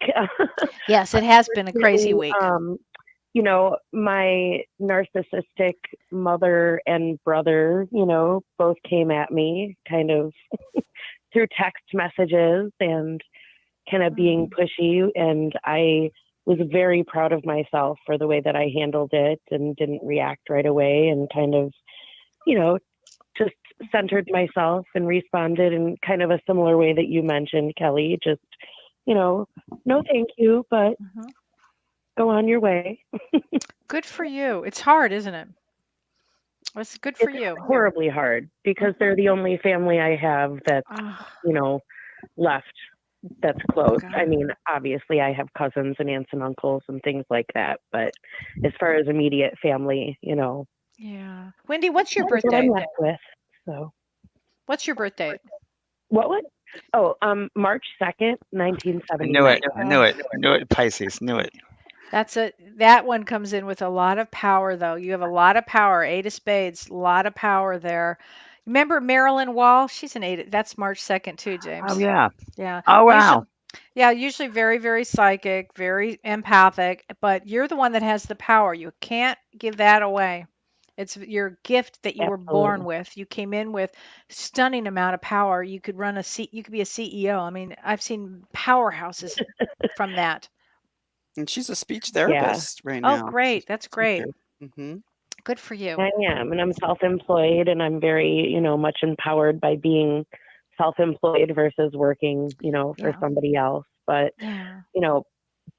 [SPEAKER 2] Yes, it has been a crazy week.
[SPEAKER 5] My narcissistic mother and brother, both came at me kind of through text messages and kind of being pushy. And I was very proud of myself for the way that I handled it and didn't react right away and kind of, just centered myself and responded in kind of a similar way that you mentioned, Kelly. Just, no thank you, but
[SPEAKER 2] Mhm.
[SPEAKER 5] go on your way.
[SPEAKER 2] Good for you. It's hard, isn't it? It's good for
[SPEAKER 5] It's
[SPEAKER 2] you.
[SPEAKER 5] horribly hard because they're the only family I have that's,
[SPEAKER 2] Oh,
[SPEAKER 5] left that's close.
[SPEAKER 2] God.
[SPEAKER 5] I mean, obviously I have cousins and aunts and uncles and things like that, but as far as immediate family,
[SPEAKER 2] Yeah. Wendy, what's your
[SPEAKER 5] that's what I'm
[SPEAKER 2] birthday?
[SPEAKER 5] left with. So
[SPEAKER 2] What's your birthday?
[SPEAKER 5] what? Oh, March 2nd,
[SPEAKER 6] I
[SPEAKER 5] 1979.
[SPEAKER 6] knew it. I
[SPEAKER 2] Oh.
[SPEAKER 6] knew it. I knew it. Pisces. Knew it.
[SPEAKER 2] That one comes in with a lot of power, though. You have a lot of power. 8 of spades, a lot of power there. Remember Marilyn Wall? She's an 8. That's March 2nd too, James.
[SPEAKER 6] Oh yeah.
[SPEAKER 2] Yeah.
[SPEAKER 6] Oh
[SPEAKER 2] Usually,
[SPEAKER 6] wow.
[SPEAKER 2] yeah, usually very, very psychic, very empathic, but you're the one that has the power. You can't give that away. It's your gift that you were born
[SPEAKER 5] Absolutely.
[SPEAKER 2] with. You came in with stunning amount of power. You could you could be a CEO. I mean, I've seen powerhouses from that.
[SPEAKER 3] And she's a speech
[SPEAKER 5] Yeah,
[SPEAKER 3] therapist right
[SPEAKER 2] Oh,
[SPEAKER 3] now.
[SPEAKER 2] great. That's great.
[SPEAKER 3] Mm-hmm.
[SPEAKER 2] Good for you.
[SPEAKER 5] I am. And I'm self-employed and I'm very, much empowered by being self-employed versus working, for
[SPEAKER 2] Yeah.
[SPEAKER 5] somebody else. But,
[SPEAKER 2] Yeah.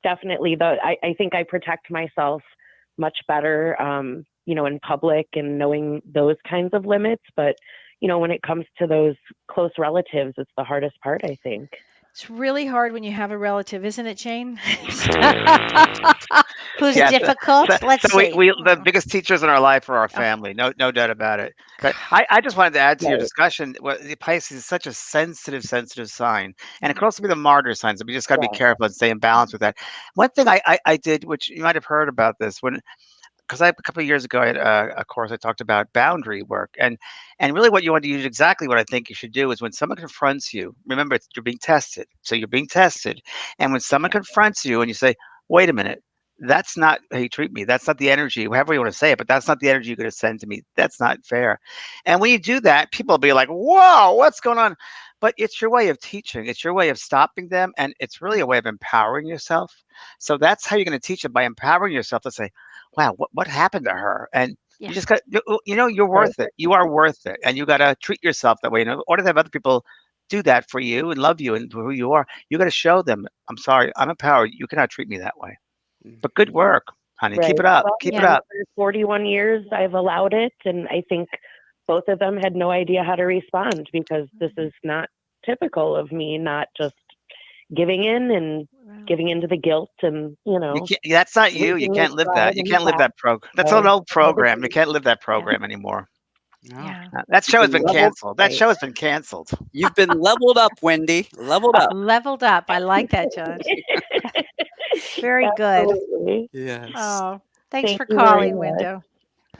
[SPEAKER 5] definitely I think I protect myself much better, in public and knowing those kinds of limits. But, when it comes to those close relatives, it's the hardest part, I think.
[SPEAKER 2] It's really hard when you have a relative, isn't it, Jane? Who's
[SPEAKER 6] Yeah.
[SPEAKER 2] difficult? Let's
[SPEAKER 6] So
[SPEAKER 2] see.
[SPEAKER 6] the biggest teachers in our life are our family. No doubt about it. But I just wanted to add to your
[SPEAKER 5] Right.
[SPEAKER 6] discussion. The Pisces is such a sensitive sign, and it could also be the martyr sign. So we just got to be
[SPEAKER 5] Yeah.
[SPEAKER 6] careful and stay in balance with that. One thing I did, which you might have heard about this because a couple of years ago I had a course I talked about boundary work, and really what you want to use, exactly what I think you should do, is when someone confronts you, remember you're being tested, so you're being tested, and when someone confronts you and you say, wait a minute, that's not how you treat me, that's not the energy, however you want to say it, but that's not the energy you're going to send to me, that's not fair. And when you do that, people will be like, whoa, what's going on? But it's your way of teaching, it's your way of stopping them, and it's really a way of empowering yourself. So that's how you're going to teach them, by empowering yourself to say, wow, what happened to her? And
[SPEAKER 2] Yeah.
[SPEAKER 6] you just got, you're worth it. You are worth it. And you got to treat yourself that way. In order to have other people do that for you and love you and who you are, you got to show them, I'm sorry, I'm empowered. You cannot treat me that way. But good work, honey.
[SPEAKER 5] Right.
[SPEAKER 6] Keep it up.
[SPEAKER 5] Well,
[SPEAKER 6] Keep it
[SPEAKER 5] and
[SPEAKER 6] up.
[SPEAKER 5] for 41 years, I've allowed it. And I think both of them had no idea how to respond because this is not typical of me, not just giving in and giving into the guilt and,
[SPEAKER 6] That's not you. You
[SPEAKER 5] losing
[SPEAKER 6] can't
[SPEAKER 5] the
[SPEAKER 6] live
[SPEAKER 5] pride
[SPEAKER 6] that. You
[SPEAKER 5] and the
[SPEAKER 6] can't live
[SPEAKER 5] fact.
[SPEAKER 6] that program. That's an
[SPEAKER 5] So,
[SPEAKER 6] old program. You can't live that program anymore.
[SPEAKER 3] Oh,
[SPEAKER 2] Yeah.
[SPEAKER 6] That show has
[SPEAKER 3] been
[SPEAKER 6] been
[SPEAKER 3] leveled.
[SPEAKER 6] canceled. That show has been canceled.
[SPEAKER 3] You've been leveled up, Wendy. Leveled up.
[SPEAKER 2] Leveled up. I like that, John. Very good.
[SPEAKER 5] Absolutely.
[SPEAKER 3] Yes.
[SPEAKER 2] Oh, thanks
[SPEAKER 5] Thank
[SPEAKER 2] for
[SPEAKER 5] you very
[SPEAKER 2] calling,
[SPEAKER 5] much.
[SPEAKER 2] Window.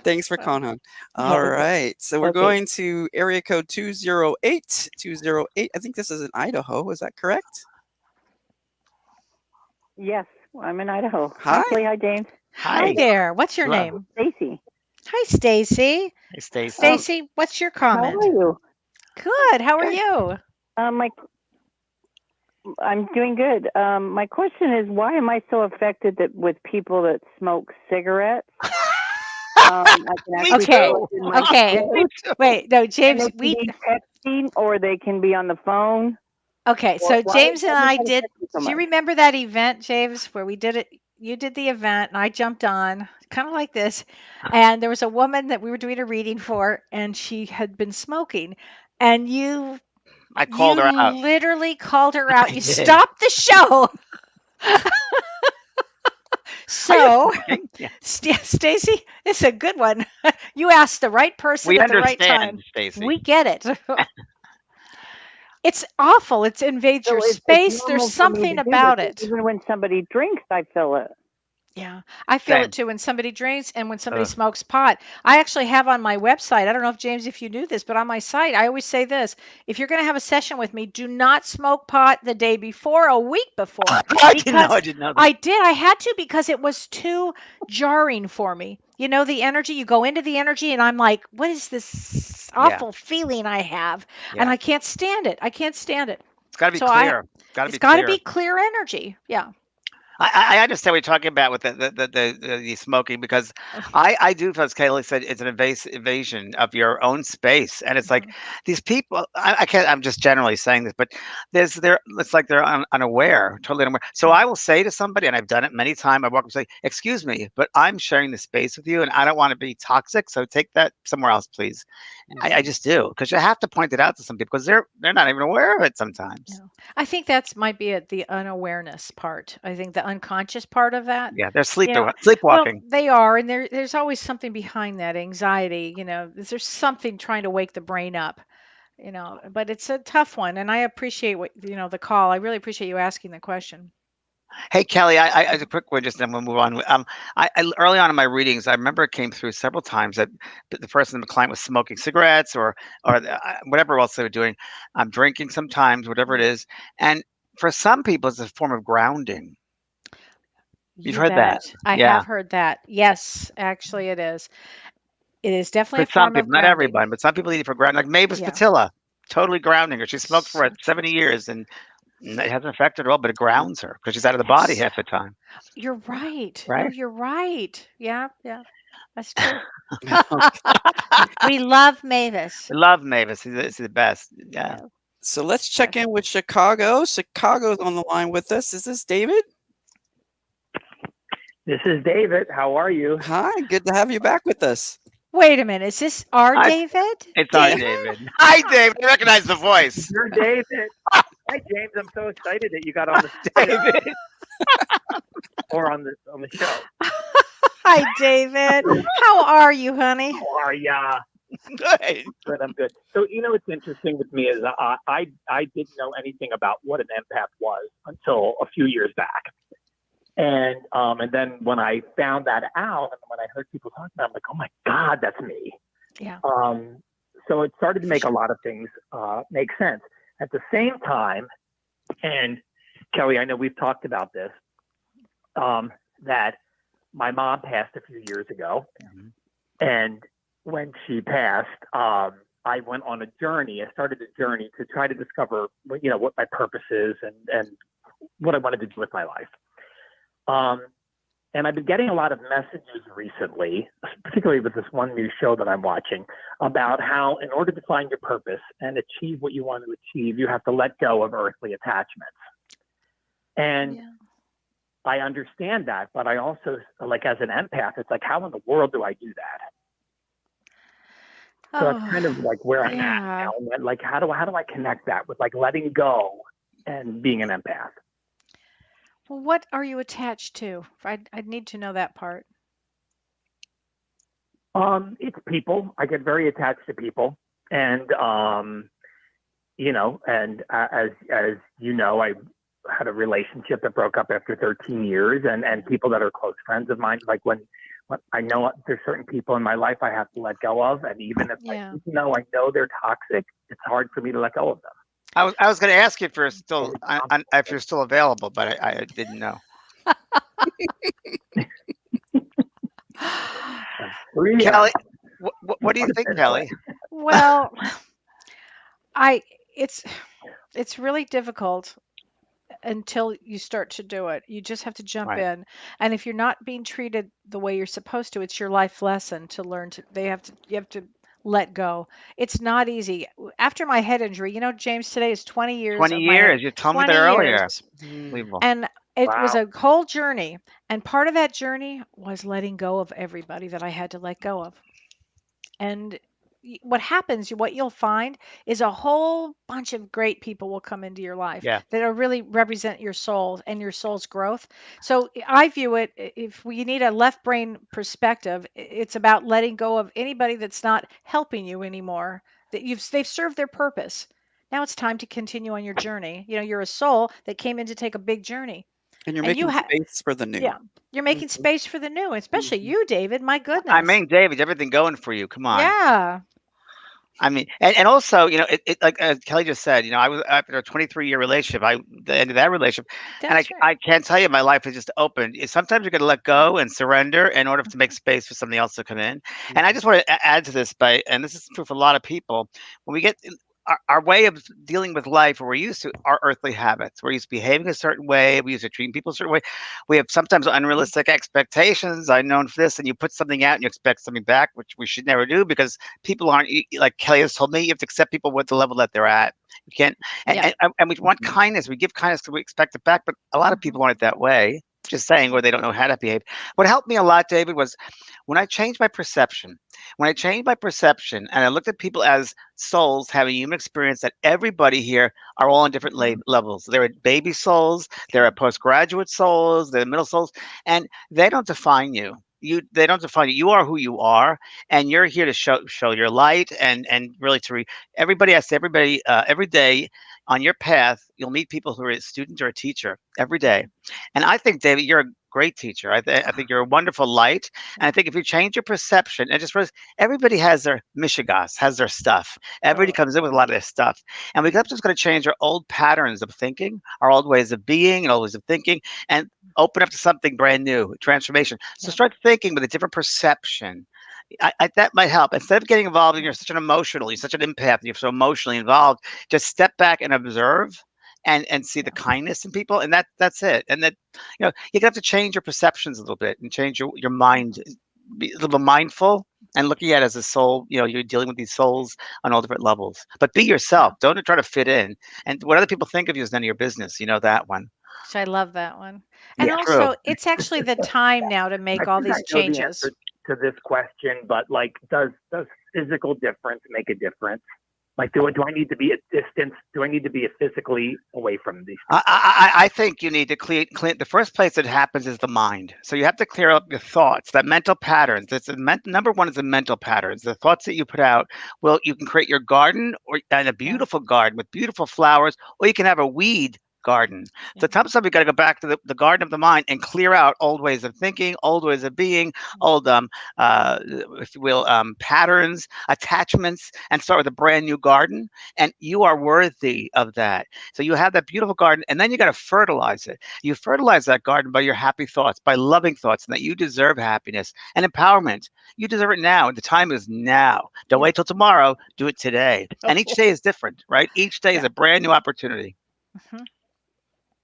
[SPEAKER 3] Thanks for
[SPEAKER 2] Well,
[SPEAKER 3] calling, hon. All
[SPEAKER 5] Okay.
[SPEAKER 3] right. So we're
[SPEAKER 5] Okay.
[SPEAKER 3] going to area code 208. 208. I think this is in Idaho. Is that correct?
[SPEAKER 7] Yes, I'm in Idaho.
[SPEAKER 3] Hi.
[SPEAKER 7] Kelly. Hi, James.
[SPEAKER 2] hi
[SPEAKER 6] Hi.
[SPEAKER 2] there. What's your
[SPEAKER 6] Hello.
[SPEAKER 2] name?
[SPEAKER 7] Stacy.
[SPEAKER 2] Hi, Stacy.
[SPEAKER 6] Hey, Stacy.
[SPEAKER 2] Stacy, what's your
[SPEAKER 7] How
[SPEAKER 2] comment?
[SPEAKER 7] are you?
[SPEAKER 2] Good. How are
[SPEAKER 7] Good.
[SPEAKER 2] you?
[SPEAKER 7] I'm doing good. My question is, why am I so affected with people that smoke cigarettes? I can
[SPEAKER 6] Me
[SPEAKER 7] actually
[SPEAKER 2] Okay.
[SPEAKER 7] feel it in my
[SPEAKER 2] Okay.
[SPEAKER 7] throat,
[SPEAKER 2] Wait, no,
[SPEAKER 7] and
[SPEAKER 2] James,
[SPEAKER 7] they can be texting or they can be on the phone.
[SPEAKER 2] okay, so
[SPEAKER 7] Why
[SPEAKER 2] James and
[SPEAKER 7] does
[SPEAKER 2] I
[SPEAKER 7] that
[SPEAKER 2] did,
[SPEAKER 7] affect you so
[SPEAKER 2] do you
[SPEAKER 7] much?
[SPEAKER 2] remember that event, James, where we did it? You did the event and I jumped on, kind of like this. And there was a woman that we were doing a reading for, and she had been smoking. And
[SPEAKER 6] I called her out.
[SPEAKER 2] literally called her out.
[SPEAKER 6] I
[SPEAKER 2] You
[SPEAKER 6] did.
[SPEAKER 2] stopped the show. So,
[SPEAKER 6] smoking? Yeah.
[SPEAKER 2] Stacy, it's a good one. You asked the right person
[SPEAKER 6] We
[SPEAKER 2] at the right time.
[SPEAKER 6] understand, Stacy.
[SPEAKER 2] We get it. It's awful. It invades your
[SPEAKER 7] So it's
[SPEAKER 2] space. There's
[SPEAKER 7] normal for me
[SPEAKER 2] something
[SPEAKER 7] to do
[SPEAKER 2] about
[SPEAKER 7] this.
[SPEAKER 2] it.
[SPEAKER 7] Even when somebody drinks, I feel it.
[SPEAKER 2] Yeah, I feel
[SPEAKER 6] Same.
[SPEAKER 2] it too when somebody drinks and when somebody
[SPEAKER 6] Ugh.
[SPEAKER 2] smokes pot. I actually have on my website, I don't know if James, if you knew this, but on my site, I always say this: if you're going to have a session with me, do not smoke pot the day before, a week before,
[SPEAKER 6] I didn't know.
[SPEAKER 2] because
[SPEAKER 6] I didn't know that.
[SPEAKER 2] I did. I had to because it was too jarring for me. You know, the energy, you go into the energy, and I'm like, what is this
[SPEAKER 6] Yeah.
[SPEAKER 2] awful feeling I have? And
[SPEAKER 6] Yeah.
[SPEAKER 2] I can't stand it. I can't stand it.
[SPEAKER 6] It's got to be
[SPEAKER 2] So
[SPEAKER 6] clear. Got to
[SPEAKER 2] it's
[SPEAKER 6] be
[SPEAKER 2] got to
[SPEAKER 6] clear.
[SPEAKER 2] be clear energy. Yeah.
[SPEAKER 6] I understand what you're talking about with the smoking because I do, as Kaylee said, it's an invasion of your own space, and it's like
[SPEAKER 2] Mhm.
[SPEAKER 6] these people. I can't. I'm just generally saying this, but they're it's like they're unaware, totally unaware. So I will say to somebody, and I've done it many times. I walk up and say, "Excuse me, but I'm sharing the space with you, and I don't want to be toxic. So take that somewhere else, please." I just do because you have to point it out to some people because they're not even aware of it sometimes.
[SPEAKER 2] Yeah. I think that's might be it, the unawareness part. I think the unconscious part of that.
[SPEAKER 6] Yeah, they're
[SPEAKER 2] You know, well,
[SPEAKER 6] sleepwalking.
[SPEAKER 2] they are, and there's always something behind that anxiety. You know, there's something trying to wake the brain up. You know, but it's a tough one, and I appreciate what the call. I really appreciate you asking the question.
[SPEAKER 6] Hey, Kelly, as a quick one, just then we'll move on. I early on in my readings, I remember it came through several times that the person, the client, was smoking cigarettes or whatever else they were doing. I'm drinking sometimes, whatever it is, and for some people, it's a form of grounding. You've
[SPEAKER 2] You
[SPEAKER 6] heard that,
[SPEAKER 2] bet. I
[SPEAKER 6] yeah?
[SPEAKER 2] have heard that. Yes, actually, it is. It is definitely
[SPEAKER 6] For
[SPEAKER 2] a
[SPEAKER 6] some
[SPEAKER 2] form of
[SPEAKER 6] people, not
[SPEAKER 2] grounding.
[SPEAKER 6] everybody, but some people need it for grounding. Like Mavis
[SPEAKER 2] Yeah.
[SPEAKER 6] Patilla, totally grounding her. She smoked for
[SPEAKER 2] So true.
[SPEAKER 6] 70 years, and it hasn't affected her at all, but it grounds her because she's out of the body
[SPEAKER 2] That's
[SPEAKER 6] half the time,
[SPEAKER 2] You're right. No,
[SPEAKER 6] right?
[SPEAKER 2] you're right. Yeah, yeah. That's true.
[SPEAKER 3] Okay.
[SPEAKER 2] We love Mavis.
[SPEAKER 6] I love Mavis. She's the best. Yeah.
[SPEAKER 2] Yeah.
[SPEAKER 3] So let's check in with Chicago. Chicago's on the line with us. Is this David?
[SPEAKER 8] This is David. How are you?
[SPEAKER 3] Hi, good to have you back with us.
[SPEAKER 2] Wait a minute. Is this our
[SPEAKER 6] Hi,
[SPEAKER 2] David?
[SPEAKER 6] it's our David. Hi, David. I recognize the voice.
[SPEAKER 8] You're David. Hi, James. I'm so excited that you got on the
[SPEAKER 6] David.
[SPEAKER 8] or on the show.
[SPEAKER 2] Hi, David. How are you, honey?
[SPEAKER 8] How are ya?
[SPEAKER 6] Good.
[SPEAKER 8] Good. I'm good. So what's interesting with me is I didn't know anything about what an empath was until a few years back, and then when I found that out and when I heard people talking about it, I'm like, oh my God, that's me.
[SPEAKER 2] Yeah.
[SPEAKER 8] So it started to make a lot of things make sense. At the same time, and Kelly, I know we've talked about this, that my mom passed a few years ago.
[SPEAKER 6] Mhm.
[SPEAKER 8] And when she passed, I went on a journey. I started a journey to try to discover, what my purpose is and what I wanted to do with my life. And I've been getting a lot of messages recently, particularly with this one new show that I'm watching, about how in order to find your purpose and achieve what you want to achieve, you have to let go of earthly attachments. And
[SPEAKER 2] Yeah.
[SPEAKER 8] I understand that, but I also, like as an empath, it's like, how in the world do I do that? So that's kind of like where I'm at now. Like, how do I connect that with like letting go and being an empath?
[SPEAKER 2] Well, what are you attached to? I'd need to know that part.
[SPEAKER 8] It's people. I get very attached to people, and and as you know, I had a relationship that broke up after 13 years, and people that are close friends of mine, like when I know there's certain people in my life I have to let go of, and even if even though I know they're toxic, it's hard for me to let go of them.
[SPEAKER 6] I was going to ask you if you're still available, but I didn't know. Kelly, what do you think, Kelly?
[SPEAKER 2] Well, it's really difficult until you start to do it. You just have to jump
[SPEAKER 6] Right.
[SPEAKER 2] in. And if you're not being treated the way you're supposed to, it's your life lesson to learn to you have to let go. It's not easy. After my head injury, James, today is 20 years
[SPEAKER 6] 20
[SPEAKER 2] of my head.
[SPEAKER 6] years. You told me that
[SPEAKER 2] 20
[SPEAKER 6] earlier.
[SPEAKER 2] years.
[SPEAKER 6] Unbelievable.
[SPEAKER 2] And it was
[SPEAKER 8] Wow.
[SPEAKER 2] a whole journey. And part of that journey was letting go of everybody that I had to let go of. And what happens, what you'll find is a whole bunch of great people will come into your life
[SPEAKER 6] Yeah.
[SPEAKER 2] that are really represent your soul and your soul's growth. So I view it, if we need a left brain perspective, it's about letting go of anybody that's not helping you anymore, that they've served their purpose. Now it's time to continue on your journey. You're a soul that came in to take a big journey.
[SPEAKER 3] And you're
[SPEAKER 2] And you
[SPEAKER 3] making
[SPEAKER 2] have,
[SPEAKER 3] space for the new.
[SPEAKER 2] yeah, you're making space for the new, especially you, David. My
[SPEAKER 6] I
[SPEAKER 2] goodness.
[SPEAKER 6] mean, David, everything going for you. Come on.
[SPEAKER 2] Yeah.
[SPEAKER 6] I mean, and also, it like Kelly just said, I was after a 23-year relationship. The end of that relationship, and
[SPEAKER 2] That's right.
[SPEAKER 6] I can't tell you, my life has just opened. Sometimes you're going to let go and surrender in order to make space for something else to come in. And I just want to add to this and this is true for a lot of people. When we get our way of dealing with life, or we're used to our earthly habits, we're used to behaving a certain way, we used to treating people a certain way. We have sometimes unrealistic expectations. I'm known for this, and you put something out and you expect something back, which we should never do, because people aren't, like Kelly has told me, you have to accept people with the level that they're at. You can't, and we want kindness. We give kindness because we expect it back, but a lot of people aren't that way. Just saying, or they don't know how to behave. What helped me a lot, David, was when I changed my perception. When I changed my perception and I looked at people as souls having human experience, that everybody here are all on different levels. There are baby souls, there are postgraduate souls, there are middle souls, and they don't define you. They don't define you. You are who you are, and you're here to show your light, and really everybody. I say everybody, every day on your path, you'll meet people who are a student or a teacher every day. And I think, David, you're a great teacher. I think you're a wonderful light. And I think if you change your perception and just realize everybody has their mishigas, has their stuff. Everybody comes in with a lot of their stuff. And we just got to change our old patterns of thinking, our old ways of being and old ways of thinking, and open up to something brand new, transformation. So start thinking with a different perception. That might help. Instead of getting involved, and you're such an empath, you're so emotionally involved, just step back and observe and see the kindness in people. And that's it. And that, you have to change your perceptions a little bit and change your mind, be a little mindful and looking at it as a soul. You're dealing with these souls on all different levels, but be yourself. Don't try to fit in. And what other people think of you is none of your business. That one.
[SPEAKER 2] So I love that one. And
[SPEAKER 6] True.
[SPEAKER 2] also, it's actually the time now to make
[SPEAKER 8] I
[SPEAKER 2] all
[SPEAKER 8] think I
[SPEAKER 2] these
[SPEAKER 8] know the
[SPEAKER 2] changes.
[SPEAKER 8] answer to this question, but does physical difference make a difference? Do I need to be at distance? Do I need to be physically away from these people?
[SPEAKER 6] I think you need to clean. The first place that happens is the mind. So you have to clear up your thoughts, that mental patterns. Number one is the mental patterns. The thoughts that you put out. Well, you can create your garden, and a beautiful garden with beautiful flowers, or you can have a weed garden. So sometimes we got to go back to the garden of the mind and clear out old ways of thinking, old ways of being, old if you will, patterns, attachments, and start with a brand new garden. And you are worthy of that. So you have that beautiful garden, and then you got to fertilize it. You fertilize that garden by your happy thoughts, by loving thoughts, and that you deserve happiness and empowerment. You deserve it now. The time is now. Don't wait till tomorrow. Do it today. And each day is different, right? Each day is a brand new opportunity.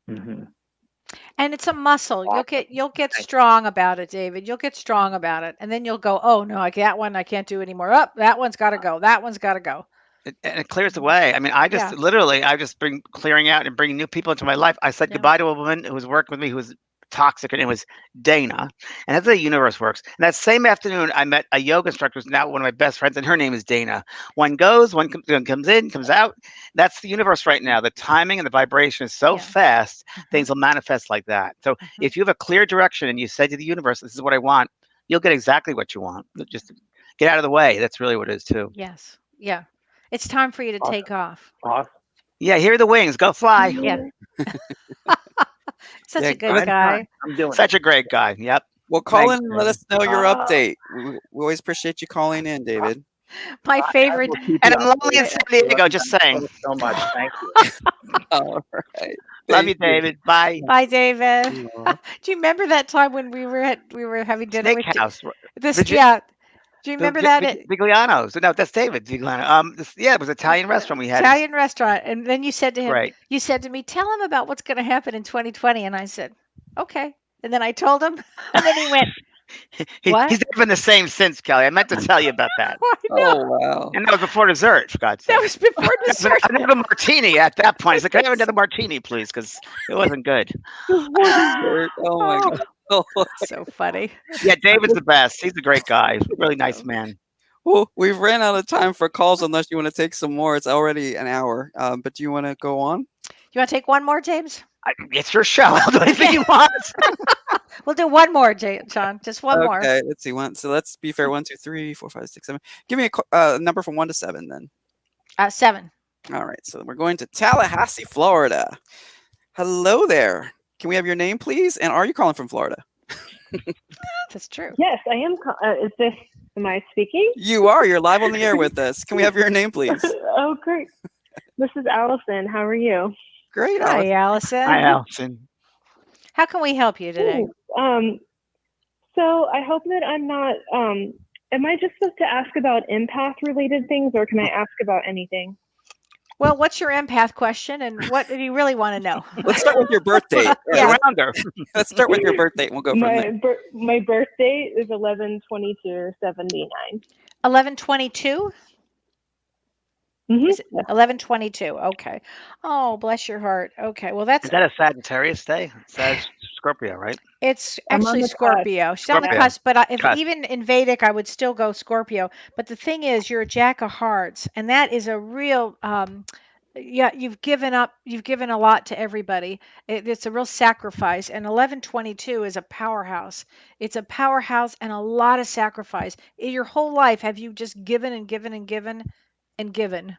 [SPEAKER 2] And it's a muscle. You'll get strong about it, David. You'll get strong about it, and then you'll go, oh no, that one I can't do anymore. Up, that one's got to go. That one's got to go.
[SPEAKER 6] And it clears the way. I mean, I just bring clearing out and bringing new people into my life. I said goodbye to a woman who was working with me who was toxic, and it was Dana. And that's how the universe works. And that same afternoon, I met a yoga instructor who's now one of my best friends, and her name is Dana. One goes, one comes in, comes out. That's the universe right now. The timing and the vibration is so fast, things will manifest like that. So if you have a clear direction and you say to the universe, this is what I want, you'll get exactly what you want. get out of the way. That's really what it is too.
[SPEAKER 2] Yes. Yeah. It's time for you to
[SPEAKER 8] Awesome.
[SPEAKER 2] take off.
[SPEAKER 8] Awesome.
[SPEAKER 6] Yeah, here are the wings. Go fly.
[SPEAKER 2] Yeah. Such
[SPEAKER 3] Yeah,
[SPEAKER 2] a
[SPEAKER 3] give
[SPEAKER 2] good
[SPEAKER 3] us-
[SPEAKER 2] guy.
[SPEAKER 8] I'm doing
[SPEAKER 6] Such a great guy. Yep.
[SPEAKER 3] Well, call
[SPEAKER 6] Thanks,
[SPEAKER 3] in and let
[SPEAKER 6] David.
[SPEAKER 3] us know your
[SPEAKER 2] Oh.
[SPEAKER 3] update. We always appreciate you calling in, David.
[SPEAKER 2] My
[SPEAKER 8] I
[SPEAKER 2] favorite.
[SPEAKER 8] will keep
[SPEAKER 6] And
[SPEAKER 8] you
[SPEAKER 6] I'm lonely in
[SPEAKER 8] updated.
[SPEAKER 6] San Diego. Just saying.
[SPEAKER 8] Thank you so much. Thank you.
[SPEAKER 3] All right.
[SPEAKER 6] Love you,
[SPEAKER 3] Thank you.
[SPEAKER 6] David. Bye.
[SPEAKER 2] Bye, David.
[SPEAKER 3] Aw.
[SPEAKER 2] Do you remember that time when we were having dinner with
[SPEAKER 6] Steakhouse.
[SPEAKER 2] this?
[SPEAKER 6] Vigi-
[SPEAKER 2] Yeah. Do you remember that?
[SPEAKER 6] Vigliano's. No, that's David Vigliano. Yeah, it was an Italian restaurant we had.
[SPEAKER 2] Italian restaurant, and then you said to him,
[SPEAKER 6] Great.
[SPEAKER 2] you said to me, "Tell him about what's going to happen in 2020," and I said, "Okay," and then I told him, and then he went, "What?"
[SPEAKER 6] He's never been the same since, Kelly. I meant to tell you about that.
[SPEAKER 2] I know.
[SPEAKER 3] Oh, wow.
[SPEAKER 6] And that was before dessert, for God's sake.
[SPEAKER 2] That was before dessert.
[SPEAKER 6] Another martini at that point. He's like, "Can I have another martini, please?" Because it wasn't good.
[SPEAKER 3] Before dessert. Oh, my
[SPEAKER 2] Oh,
[SPEAKER 3] God. Oh,
[SPEAKER 2] so funny.
[SPEAKER 6] Yeah, David's the best. He's a great guy. Really nice man.
[SPEAKER 3] well, we've ran out of time for calls unless you want to take some more. It's already an hour. But do you want to go on?
[SPEAKER 2] You want to take one more, James?
[SPEAKER 6] It's your show. I'll do anything you want.
[SPEAKER 2] We'll do one more, John. Just one more.
[SPEAKER 3] Okay, let's see. So let's be fair. 1, 2, 3, 4, 5, 6, 7. Give me a number from 1 to 7 then.
[SPEAKER 2] 7.
[SPEAKER 3] All right. So we're going to Tallahassee, Florida. Hello there. Can we have your name, please? And are you calling from Florida?
[SPEAKER 2] That's true.
[SPEAKER 5] Yes, I am. Am I speaking?
[SPEAKER 3] You are. You're live on the air with us. Can we have your name, please?
[SPEAKER 5] Oh, great. This is Allison. How are you?
[SPEAKER 3] Great.
[SPEAKER 2] Hi, Allison.
[SPEAKER 6] Hi, Allison.
[SPEAKER 2] How can we help you today?
[SPEAKER 5] So I hope that I'm not. Am I just supposed to ask about empath related things, or can I ask about anything?
[SPEAKER 2] Well, what's your empath question, and what do you really want to know?
[SPEAKER 3] Let's start with your birth date.
[SPEAKER 2] Yeah.
[SPEAKER 6] Around her.
[SPEAKER 3] Let's start with your birth date, and we'll go from there.
[SPEAKER 5] My birth date is 11/22/79.
[SPEAKER 2] 11/22.
[SPEAKER 5] Mhm.
[SPEAKER 2] Is it 11/22? Okay. Oh, bless your heart. Okay. Well, that's
[SPEAKER 6] Is that a Sagittarius day? Scorpio, right?
[SPEAKER 2] it's
[SPEAKER 5] I'm on
[SPEAKER 2] actually
[SPEAKER 5] the cusp.
[SPEAKER 2] Scorpio. She's on the
[SPEAKER 6] Scorpio.
[SPEAKER 2] cusp, but if
[SPEAKER 6] Cusp.
[SPEAKER 2] even in Vedic, I would still go Scorpio. But the thing is, you're a Jack of Hearts, and that is a real. Yeah, you've given up. You've given a lot to everybody. It's a real sacrifice, and 11/22 is a powerhouse. It's a powerhouse and a lot of sacrifice. In your whole life, have you just given and given and given and given?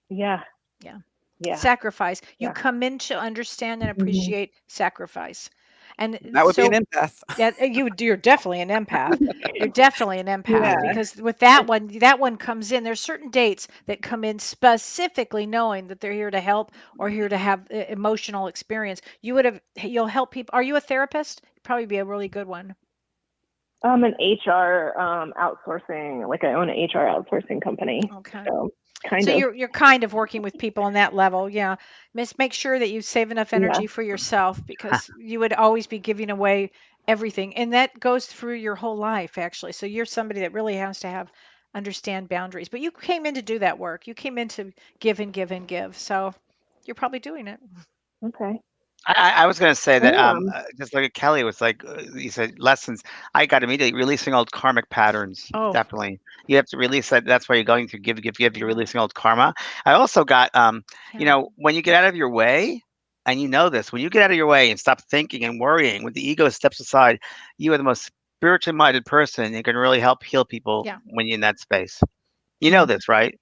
[SPEAKER 5] Yeah.
[SPEAKER 2] Yeah.
[SPEAKER 5] Yeah.
[SPEAKER 2] Sacrifice. You
[SPEAKER 5] Yeah.
[SPEAKER 2] come in to understand and appreciate sacrifice. And
[SPEAKER 3] That would
[SPEAKER 2] so
[SPEAKER 3] be an empath.
[SPEAKER 2] yeah, you're definitely an empath. You're definitely an empath
[SPEAKER 5] Yeah.
[SPEAKER 2] because with that one comes in. There's certain dates that come in specifically knowing that they're here to help or here to have emotional experience. You'll help people. Are you a therapist? You'd probably be a really good one.
[SPEAKER 5] I'm an HR outsourcing. Like I own an HR outsourcing company.
[SPEAKER 2] Okay.
[SPEAKER 5] So kind
[SPEAKER 2] So
[SPEAKER 5] of.
[SPEAKER 2] you're kind of working with people on that level, yeah. Make sure that you save enough energy for yourself because you would always be giving away everything, and that goes through your whole life actually. So you're somebody that really has to understand boundaries. But you came in to do that work. You came in to give and give and give. So you're probably doing it.
[SPEAKER 5] Okay.
[SPEAKER 6] I was going to say that
[SPEAKER 5] am.
[SPEAKER 6] just like Kelly was like, you said lessons. I got immediately releasing old karmic patterns.
[SPEAKER 2] Oh.
[SPEAKER 6] Definitely, you have to release that. That's why you're going to give. You're releasing old karma. I also got, you know, when you get out of your way, and you know this, when you get out of your way and stop thinking and worrying, when the ego steps aside, you are the most spiritually minded person. You can really help heal people when you're in that space. You know this, right?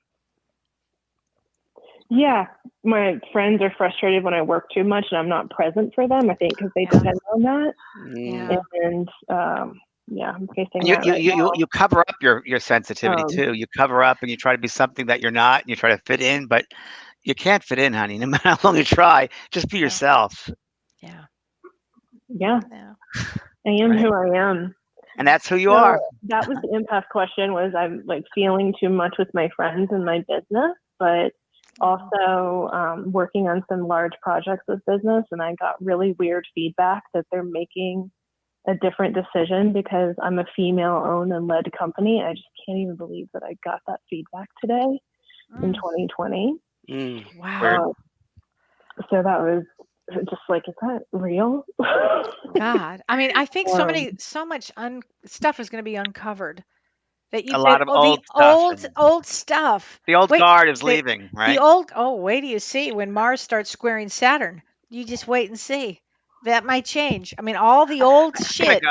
[SPEAKER 5] Yeah, my friends are frustrated when I work too much and I'm not present for them. I think because they depend on that.
[SPEAKER 2] Yeah.
[SPEAKER 5] And yeah, I'm facing
[SPEAKER 6] You
[SPEAKER 5] that right now.
[SPEAKER 6] you cover up your sensitivity too. You cover up and you try to be something that you're not, and you try to fit in, but you can't fit in, honey. No matter how long you try, just be yourself.
[SPEAKER 2] Yeah.
[SPEAKER 5] Yeah. I am who I am.
[SPEAKER 6] And that's who you are.
[SPEAKER 5] That was the empath question. Was I'm like feeling too much with my friends and my business, but also working on some large projects with business, and I got really weird feedback that they're making a different decision because I'm a female-owned and led company. I just can't even believe that I got that feedback today in 2020.
[SPEAKER 2] Wow.
[SPEAKER 5] So that was just like, is that real?
[SPEAKER 2] God, I mean, I think so much stuff is going to be uncovered. That
[SPEAKER 6] A lot of old stuff.
[SPEAKER 2] old stuff.
[SPEAKER 6] The old guard is leaving, right?
[SPEAKER 2] The old. Oh, wait till you see when Mars starts squaring Saturn. You just wait and see. That might change. I mean, all the old shit.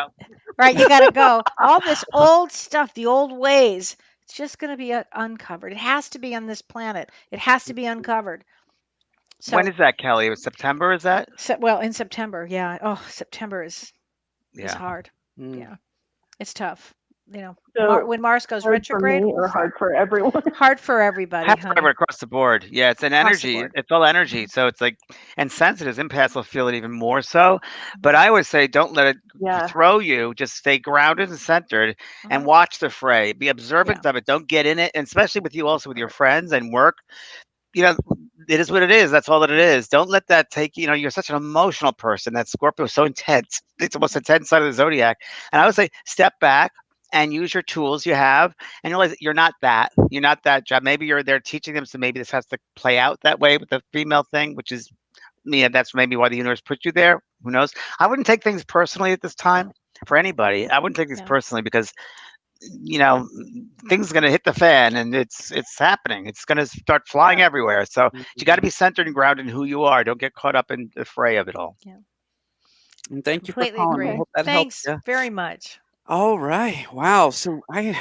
[SPEAKER 2] right? You got to go. All this old stuff, the old ways, it's just going to be uncovered. It has to be on this planet. It has to be uncovered.
[SPEAKER 6] When
[SPEAKER 2] So,
[SPEAKER 6] is that, Kelly? It was September, is that?
[SPEAKER 2] well, in September, yeah. Oh, September is
[SPEAKER 6] Yeah.
[SPEAKER 2] hard.
[SPEAKER 3] Mm.
[SPEAKER 2] Yeah, it's tough. You know,
[SPEAKER 5] So
[SPEAKER 2] when Mars goes
[SPEAKER 5] hard for
[SPEAKER 2] retrograde,
[SPEAKER 5] me or hard for everyone?
[SPEAKER 2] hard for everybody,
[SPEAKER 6] Hard for
[SPEAKER 2] honey.
[SPEAKER 6] everyone across the board. Yeah, it's an
[SPEAKER 2] Across the
[SPEAKER 6] energy.
[SPEAKER 2] board.
[SPEAKER 6] It's all energy. So it's like, and sensitive empaths will feel it even more so. But I always say, don't let it
[SPEAKER 5] Yeah.
[SPEAKER 6] throw you. Just stay grounded and centered and watch the fray. Be observant of it. Don't get in it. And especially with you, also with your friends and work. You know, it is what it is. That's all that it is. Don't let that take you. You know, you're such an emotional person. That Scorpio is so intense. It's the most intense side of the zodiac. And I would say, step back and use your tools you have and realize that you're not that. You're not that job. Maybe you're there teaching them. So maybe this has to play out that way with the female thing, which is, yeah, that's maybe why the universe put you there. Who knows? I wouldn't take things personally at this time for anybody. I wouldn't take things personally because, you know, things are going to hit the fan and it's happening. It's going to start flying everywhere. So you got to be centered and grounded in who you are. Don't get caught up in the fray of it all.
[SPEAKER 2] Yeah.
[SPEAKER 3] And thank you for
[SPEAKER 2] Completely
[SPEAKER 3] calling. I
[SPEAKER 2] agree.
[SPEAKER 3] hope that
[SPEAKER 2] Thanks
[SPEAKER 3] helps. Yeah.
[SPEAKER 2] very much.
[SPEAKER 3] All right. Wow. So
[SPEAKER 6] I'm
[SPEAKER 3] got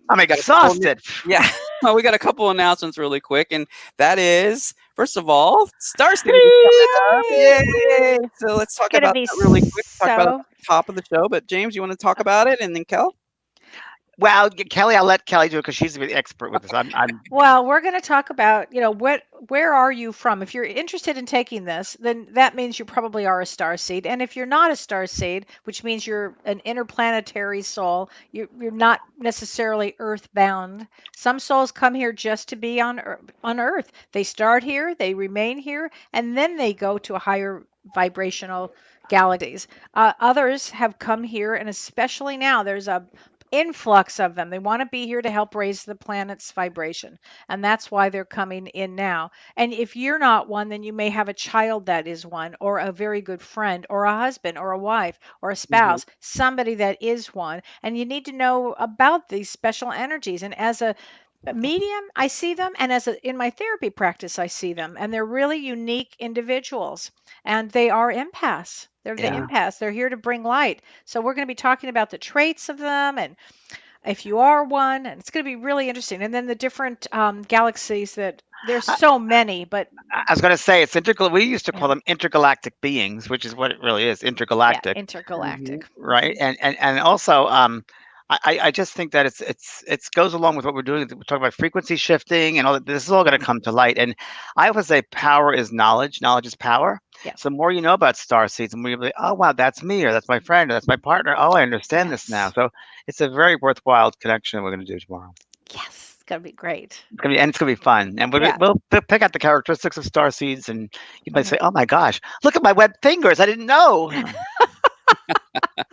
[SPEAKER 3] a couple
[SPEAKER 6] exhausted.
[SPEAKER 3] yeah. Well, we got a couple announcements really quick, and that is, first of all, Star City is coming up. Yay! So let's talk
[SPEAKER 2] gonna
[SPEAKER 3] about
[SPEAKER 2] be
[SPEAKER 3] that really quick. Talk about it
[SPEAKER 2] so-
[SPEAKER 3] at the top of the show. But James, you want to talk about it, and then Kel?
[SPEAKER 6] Well, Kelly, I'll let Kelly do it because she's the expert with this. I'm
[SPEAKER 2] Well, we're going to talk about, you know, where are you from? If you're interested in taking this, then that means you probably are a star seed. And if you're not a star seed, which means you're an interplanetary soul, you're not necessarily earthbound. Some souls come here just to be on Earth. They start here, they remain here, and then they go to a higher vibrational galaxies. Others have come here, and especially now, there's a influx of them. They want to be here to help raise the planet's vibration. And that's why they're coming in now. And if you're not one, then you may have a child that is one, or a very good friend, or a husband, or a wife, or a spouse, somebody that is one. And you need to know about these special energies. And as a medium, I see them, and in my therapy practice, I see them, and they're really unique individuals, and they are empaths. They're the empaths. They're here to bring light. So we're going to be talking about the traits of them, and if you are one, and it's going to be really interesting. And then the different galaxies that there's so many, but
[SPEAKER 6] I was going to say it's we used to call them intergalactic beings, which is what it really is, intergalactic.
[SPEAKER 2] Yeah, intergalactic.
[SPEAKER 6] Right. And also, I just think that it goes along with what we're doing. We're talking about frequency shifting and all that. This is all going to come to light. And I always say power is knowledge. Knowledge is power.
[SPEAKER 2] Yeah.
[SPEAKER 6] So the more you know about star seeds, the more you'll be, oh, wow, that's me, or that's my friend, or that's my partner. Oh, I understand this now. So it's a very worthwhile connection we're going to do tomorrow.
[SPEAKER 2] Yes, it's going to be great.
[SPEAKER 6] It's going to be fun. And we'll pick out the characteristics of star seeds. And you might say, oh, my gosh, look at my web fingers. I didn't know. But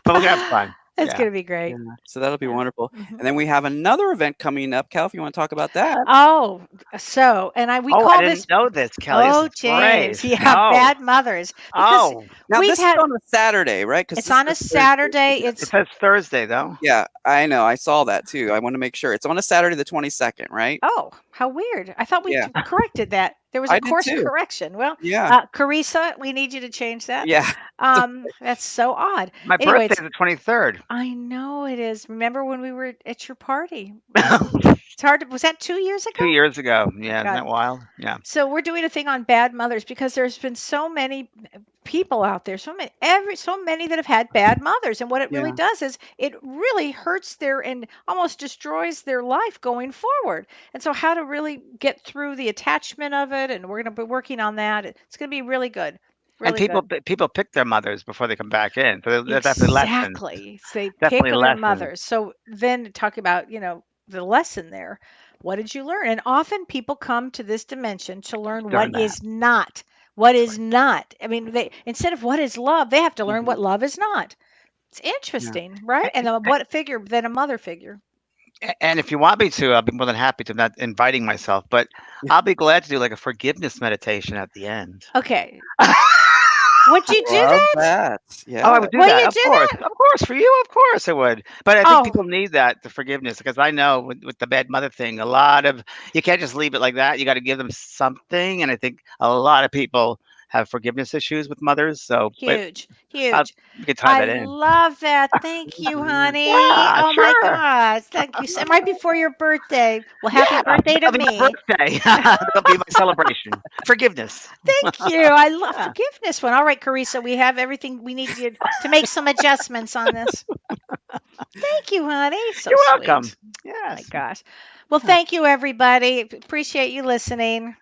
[SPEAKER 6] we're going to have fun.
[SPEAKER 2] It's going to be great.
[SPEAKER 3] Yeah. So that'll be wonderful. And then we have another event coming up. Cal, if you want to talk about that.
[SPEAKER 2] Oh, so, and we call
[SPEAKER 6] I
[SPEAKER 2] this.
[SPEAKER 6] didn't know this, Kelly.
[SPEAKER 2] Oh,
[SPEAKER 6] This is great.
[SPEAKER 2] James. Yeah, bad mothers. Because
[SPEAKER 3] now this is on a Saturday, right?
[SPEAKER 2] It's on a Saturday.
[SPEAKER 6] It says Thursday, though.
[SPEAKER 3] Yeah, I know. I saw that too. I want to make sure it's on a Saturday, the 22nd, right?
[SPEAKER 2] Oh, how weird! I thought we corrected that. There was a course correction. Well, Carissa, we need you to change that.
[SPEAKER 3] Yeah.
[SPEAKER 2] That's so odd.
[SPEAKER 6] My birthday is the 23rd.
[SPEAKER 2] I know it is. Remember when we were at your party? It's hard to. Was that 2 years ago?
[SPEAKER 6] 2 years ago. Yeah,
[SPEAKER 2] God.
[SPEAKER 6] isn't that wild? Yeah.
[SPEAKER 2] So we're doing a thing on bad mothers because there's been so many people out there, so many that have had bad mothers, and what it really does is it really hurts and almost destroys their life going forward. And so how to really get through the attachment of it, and we're going to be working on that. It's going to be really good. Really
[SPEAKER 6] and people pick their mothers before they come back in. So that's definitely lessons.
[SPEAKER 2] Exactly. So they pick their mothers. So then talk about, the lesson there. What did you learn? And often people come to this dimension to learn what is not. What is not. I mean, instead of what is love, they have to learn what love is not. It's interesting, right? And what figure than a mother figure.
[SPEAKER 6] And if you want me to, I'll be more than happy to. I'm not inviting myself, but I'll be glad to do like a forgiveness meditation at the end.
[SPEAKER 2] Okay. Would you do that?
[SPEAKER 3] Yeah.
[SPEAKER 6] Oh, I would do that. Of course. Of course. For you, of course I would. But I think people need that, the forgiveness, because I know with the bad mother thing, you can't just leave it like that. You got to give them something. And I think a lot of people have forgiveness issues with mothers. So
[SPEAKER 2] Huge,
[SPEAKER 6] we
[SPEAKER 2] huge.
[SPEAKER 6] can tie
[SPEAKER 2] I
[SPEAKER 6] that in.
[SPEAKER 2] love that. Thank you, honey.
[SPEAKER 6] Yeah,
[SPEAKER 2] Oh my
[SPEAKER 6] sure.
[SPEAKER 2] gosh. Thank you. And right before your birthday. Well, happy birthday to
[SPEAKER 6] That'll be my
[SPEAKER 2] me.
[SPEAKER 6] birthday. That'll be my celebration. Forgiveness.
[SPEAKER 2] Thank you. I love
[SPEAKER 6] Yeah.
[SPEAKER 2] forgiveness one. All right, Carissa, we have everything we need to make some adjustments on this. Thank you, honey. So
[SPEAKER 6] You're
[SPEAKER 2] sweet.
[SPEAKER 6] welcome.
[SPEAKER 2] Oh my
[SPEAKER 6] Yes.
[SPEAKER 2] gosh. Well, thank you, everybody. Appreciate you listening.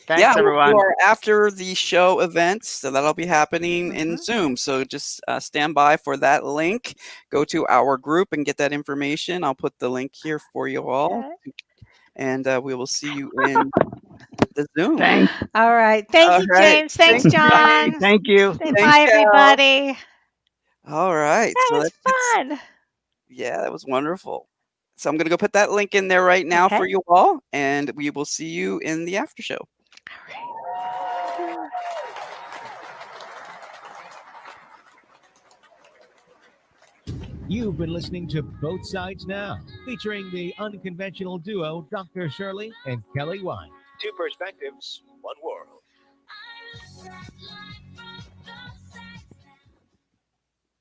[SPEAKER 6] Thanks,
[SPEAKER 3] We'll do
[SPEAKER 6] everyone.
[SPEAKER 3] our after the show events, so that'll be happening in
[SPEAKER 2] Mhm.
[SPEAKER 3] Zoom. So just stand by for that link. Go to our group and get that information. I'll put the link here for you all,
[SPEAKER 2] Okay.
[SPEAKER 3] and we will see you in the Zoom.
[SPEAKER 6] Thanks.
[SPEAKER 2] All right. Thank
[SPEAKER 3] All
[SPEAKER 2] you,
[SPEAKER 3] right.
[SPEAKER 2] James. Thanks,
[SPEAKER 3] Thanks,
[SPEAKER 2] John.
[SPEAKER 6] Thank you.
[SPEAKER 2] Say
[SPEAKER 3] Thanks,
[SPEAKER 2] bye,
[SPEAKER 3] Cal.
[SPEAKER 2] everybody.
[SPEAKER 3] All right.
[SPEAKER 2] That
[SPEAKER 3] So
[SPEAKER 2] was fun.
[SPEAKER 3] yeah, that was wonderful. So I'm going to go put that link in there right now for
[SPEAKER 2] Okay.
[SPEAKER 3] you all, and we will see you in the after show.
[SPEAKER 2] All right.
[SPEAKER 1] You've been listening to Both Sides Now, featuring the unconventional duo Dr. Shirley and Kelly White. Two perspectives, one world.